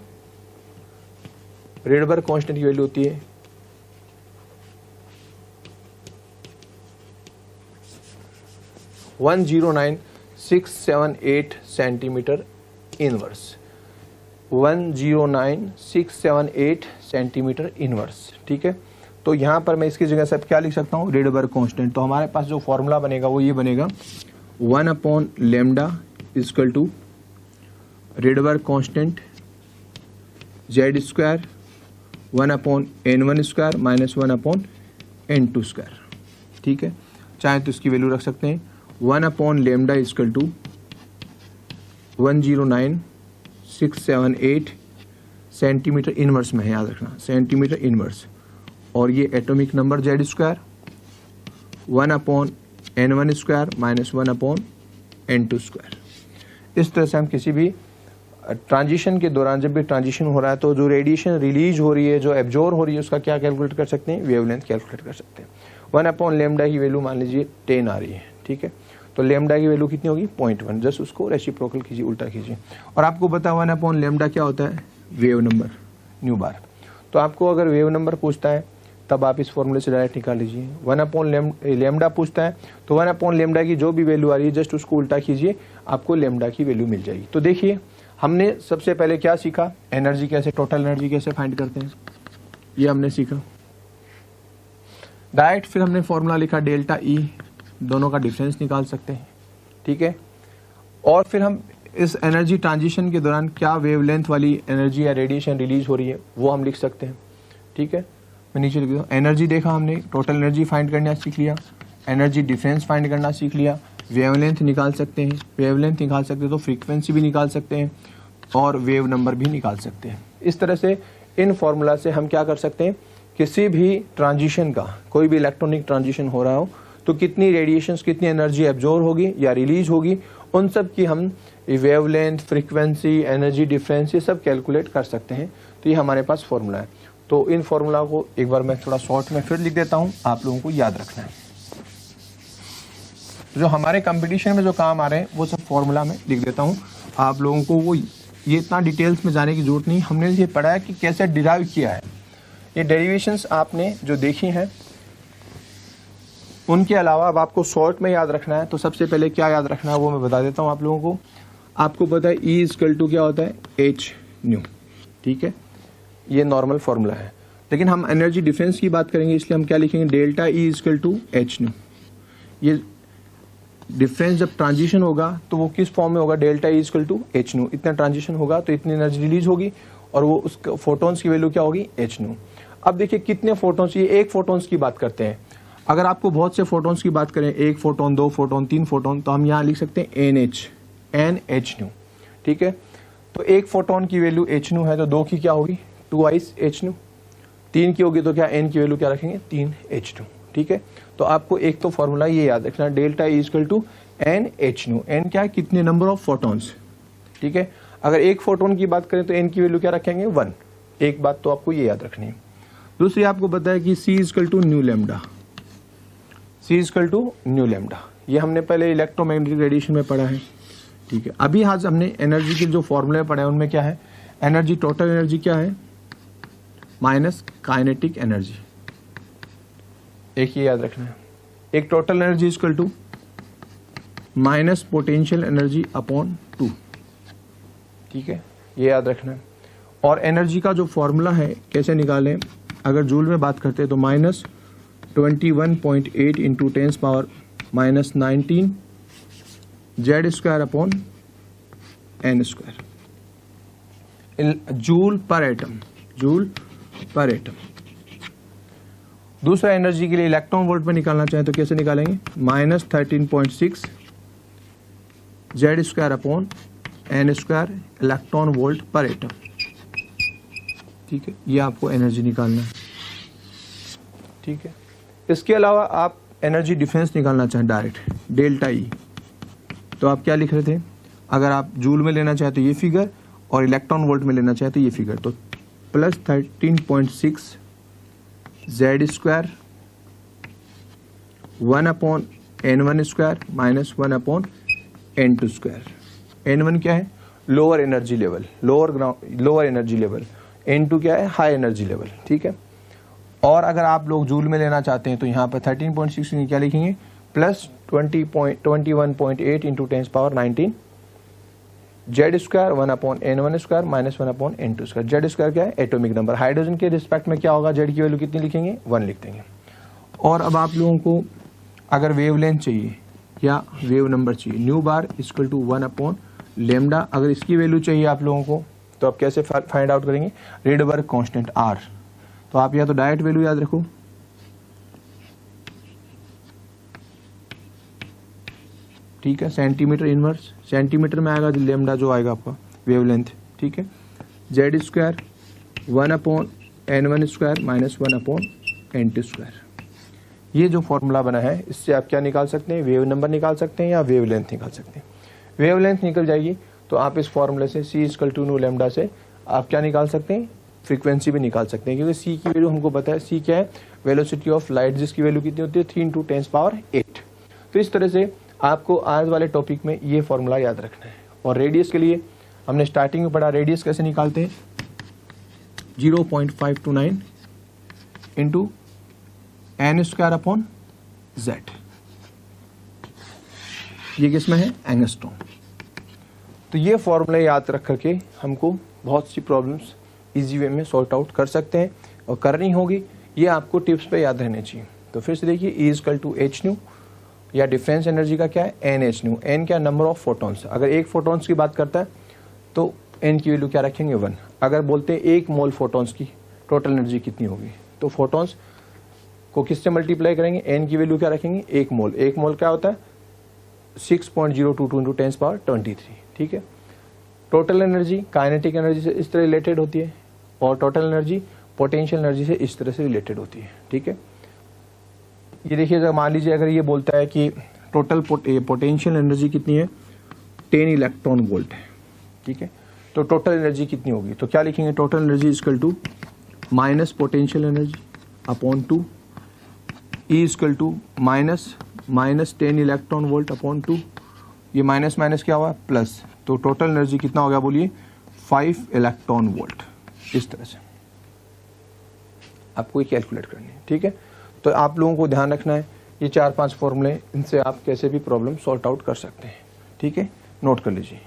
रिडबर्ग कांस्टेंट की वैल्यू होती है 109,678 सेंटीमीटर इनवर्स। 109,678 centimetre inverse. ठीक है, तो यहाँ पर मैं इसकी जगह से क्या लिख सकता हूँ, रेडबर्ग कांस्टेंट। तो हमारे पास जो फॉर्मूला बनेगा वो ये बनेगा 1/λ equal to Rydberg constant z square 1/n1 square minus 1/n2 square. ठीक है, चाहे तो इसकी वैल्यू रख सकते हैं 1/λ इक्वल टू 109,678 सेंटीमीटर इनवर्स में है, याद रखना सेंटीमीटर इनवर्स। और ये atomic number Z square 1/n1 square minus 1/n2 square. इस तरह से हम किसी भी ट्रांजिशन के दौरान, जब भी ट्रांजिशन हो रहा है, तो जो रेडिएशन रिलीज हो रही है, जो एब्जॉर्ब हो रही है, उसका क्या कैलकुलेट कर सकते हैं, वेवलेंथ कैलकुलेट कर सकते हैं। 1/λ की वैल्यू मान लीजिए 10 आ रही है। ठीक है, तो लेमडा की वैल्यू कितनी होगी 0.1। जस्ट उसको रेसिप्रोकल कीजिए, उल्टा कीजिए। और आपको पता है 1/λ क्या होता है, वेव नंबर न्यू बार। तो आपको अगर वेव नंबर पूछता है तब आप इस फॉर्मूले से डायरेक्ट निकाल लीजिए। 1/λ पूछता है तो 1/λ की जो भी वैल्यू आ रही है जस्ट उसको उल्टा कीजिए, आपको लेमडा की वैल्यू मिल जाएगी। तो देखिए हमने सबसे पहले क्या सीखा, एनर्जी कैसे, टोटल एनर्जी कैसे फाइंड करते हैं, ये हमने सीखा। डायरेक्ट फिर हमने फॉर्मूला लिखा डेल्टा ई, दोनों का डिफरेंस निकाल सकते हैं। ठीक है, और फिर हम इस एनर्जी ट्रांजिशन के दौरान क्या वेवलेंथ वाली एनर्जी या रेडिएशन रिलीज हो रही है वो हम लिख सकते हैं। ठीक है, मैं नीचे लिख दूँ, एनर्जी देखा हमने, टोटल एनर्जी फाइंड करना सीख लिया, एनर्जी डिफरेंस फाइंड करना सीख लिया, वेवलेंथ निकाल सकते हैं, वेवलेंथ निकाल सकते हैं तो फ्रीक्वेंसी भी निकाल सकते हैं और वेव नंबर भी निकाल सकते हैं। इस तरह से इन फॉर्मूला से हम क्या कर सकते हैं, किसी भी ट्रांजिशन का, कोई भी इलेक्ट्रॉनिक ट्रांजिशन हो रहा हो तो कितनी रेडिएशंस, कितनी एनर्जी एब्जॉर्ब होगी या रिलीज होगी, उन सब की हम वेवलेंथ, फ्रीक्वेंसी, एनर्जी डिफरेंस, ये सब कैलकुलेट कर सकते हैं। तो ये हमारे पास फॉर्मूला है। तो इन फॉर्मूला को एक बार मैं थोड़ा शॉर्ट में फिर लिख देता हूँ, आप लोगों को याद रखना है। जो हमारे कंपटीशन में जो काम आ रहे हैं वो सब फॉर्मूला में लिख देता हूँ आप लोगों को। वो ये इतना डिटेल्स में जाने की जरूरत नहीं, हमने ये पढ़ा है कि कैसे डिराइव किया है। ये डेरिवेशंस आपने जो देखी हैं उनके अलावा अब आपको शॉर्ट में याद रखना है। तो सबसे पहले क्या याद रखना है वो मैं बता देता हूँ आप लोगों को। आपको पता है E इक्वल टू क्या होता है, एच न्यू। ठीक है, ये नॉर्मल फॉर्मूला है, लेकिन हम एनर्जी डिफरेंस की बात करेंगे इसलिए हम क्या लिखेंगे, delta E equal to h nu. ये डिफरेंस जब ट्रांजिशन होगा तो वो किस फॉर्म में होगा, delta E equal to h nu. इतना ट्रांजिशन होगा तो इतनी एनर्जी रिलीज होगी और वो उस फोटोन्स की वैल्यू क्या होगी, एच न्यू। अब देखिए कितने फोटोन्स, ये एक फोटोन्स की बात करते हैं। अगर आपको बहुत से फोटोन्स की बात करें, एक फोटोन, दो फोटोन, तीन फोटोन, तो हम यहाँ लिख सकते हैं एन एच न्यू। ठीक है, तो एक फोटोन की वैल्यू एच न्यू है तो दो की क्या होगी, 2 एच न्यू। तीन की होगी तो क्या, एन की वैल्यू क्या रखेंगे, 3 एच न्यू। ठीक है, तो आपको एक तो फॉर्मूला ये याद रखना, delta E equal to n h nu. N क्या है, कितने नंबर ऑफ फोटोन्स। ठीक है, अगर एक फोटोन की बात करें तो एन की वैल्यू क्या रखेंगे, 1। एक बात तो आपको ये याद रखनी है। दूसरी आपको पता है कि C equal to nu lambda, C equal to nu lambda. ये हमने पहले इलेक्ट्रोमैग्नेटिक रेडिएशन में पढ़ा है। ठीक है, अभी आज हमने एनर्जी के जो फॉर्मूले पढ़े हैं उनमें क्या है, एनर्जी, टोटल एनर्जी क्या है, माइनस काइनेटिक एनर्जी। एक ये याद रखना है, एक total energy equal to minus potential energy upon 2। ठीक है, ये याद रखना है। और एनर्जी का जो फॉर्मूला है कैसे निकालें, अगर जूल में बात करते हैं तो minus 21.8 into 10 power minus 19 z square upon n square, joule per atom, joule per atom. दूसरा एनर्जी के लिए इलेक्ट्रॉन वोल्ट में निकालना चाहें तो कैसे निकालेंगे, minus 13.6 z square upon n square electron volt per atom. ठीक है, ये आपको एनर्जी निकालना है। ठीक है, इसके अलावा आप एनर्जी डिफरेंस निकालना चाहें डायरेक्ट, डेल्टा E, तो आप क्या लिख रहे थे, अगर आप जूल में लेना चाहें तो ये फिगर और इलेक्ट्रॉन वोल्ट में लेना चाहें तो ये फिगर, तो plus 13.6 z square 1/n1 square minus 1/n2 square. n1 क्या है, lower energy level, lower energy level. n2 क्या है, हाई एनर्जी लेवल। ठीक है, और अगर आप लोग जूल में लेना चाहते हैं तो यहाँ पर 13.6 क्या लिखेंगे, plus 21.8 into 10 power 19 z square 1/n1 square minus 1/n2 square. Z square क्या है? Atomic number. हाइड्रोजन के रिस्पेक्ट में क्या होगा? जेड की वैल्यू कितनी लिखेंगे? 1 लिख देंगे। और अब आप लोगों को अगर वेवलेंथ चाहिए या वेव नंबर चाहिए, न्यू बार इक्वल टू 1/λ। अगर इसकी वैल्यू चाहिए आप लोगों को तो आप कैसे फाइंड आउट करेंगे? Rydberg constant r. तो आप या तो डायरेक्ट वैल्यू याद रखो, ठीक है, सेंटीमीटर इनवर्स, सेंटीमीटर में आएगा लेमडा जो आएगा आपका वेवलेंथ, ठीक है। Z square 1/n1 square minus 1/n2 square. ये जो फॉर्मूला बना है इससे आप क्या निकाल सकते हैं? वेव नंबर निकाल सकते हैं या वेवलेंथ निकाल सकते हैं। वेवलेंथ निकल जाएगी तो आप इस फॉर्मूले से c = न्यू लैम्डा से आप क्या निकाल सकते हैं? फ्रीक्वेंसी भी निकाल सकते हैं, क्योंकि c की वैल्यू हमको पता है। c क्या है? वेलोसिटी ऑफ लाइट, जिसकी वैल्यू कितनी होती है? 3 × 10⁸। तो इस तरह से आपको आज वाले टॉपिक में ये फॉर्मूला याद रखना है। और रेडियस के लिए हमने स्टार्टिंग में पढ़ा, रेडियस कैसे निकालते हैं? 0.529 इंटू n²/z। ये किसमें है? एंगस्ट्रॉम। तो ये फॉर्मूला याद रख करके हमको बहुत सी प्रॉब्लम्स इजी वे में सॉर्ट आउट कर सकते हैं और करनी होगी। ये आपको टिप्स पे याद रहने चाहिए। तो फिर से देखिए, E = h या डिफरेंस एनर्जी का क्या है? NH। n क्या? Number of photons. अगर एक फोटॉन्स की बात करता है तो n की वैल्यू क्या रखेंगे? 1। अगर बोलते हैं 1 मोल फोटॉन्स की टोटल एनर्जी कितनी होगी, तो फोटॉन्स को किससे मल्टीप्लाई करेंगे? n की वैल्यू क्या रखेंगे? 1 मोल। 1 मोल क्या होता है? 6.022 × 10⁻23, ठीक है। टोटल एनर्जी काइनेटिक एनर्जी से इस तरह रिलेटेड होती है और टोटल एनर्जी पोटेंशियल एनर्जी से इस तरह से रिलेटेड होती है, ठीक है। ये देखिए, अगर मान लीजिए अगर ये बोलता है कि टोटल पोटेंशियल एनर्जी कितनी है? 10 इलेक्ट्रॉन वोल्ट है, ठीक है। तो टोटल एनर्जी कितनी होगी? तो क्या लिखेंगे? Total energy equal to minus potential energy upon 2, E equal to minus 10 electron volt upon 2। ये माइनस माइनस क्या हुआ? प्लस। तो टोटल एनर्जी कितना हो गया? बोलिए 5 इलेक्ट्रॉन वोल्ट। इस तरह से आपको ये कैलकुलेट करनी है, ठीक है। तो आप लोगों को ध्यान रखना है ये 4-5 फॉर्मूले, इनसे आप कैसे भी प्रॉब्लम सॉर्ट आउट कर सकते हैं, ठीक है। नोट कर लीजिए।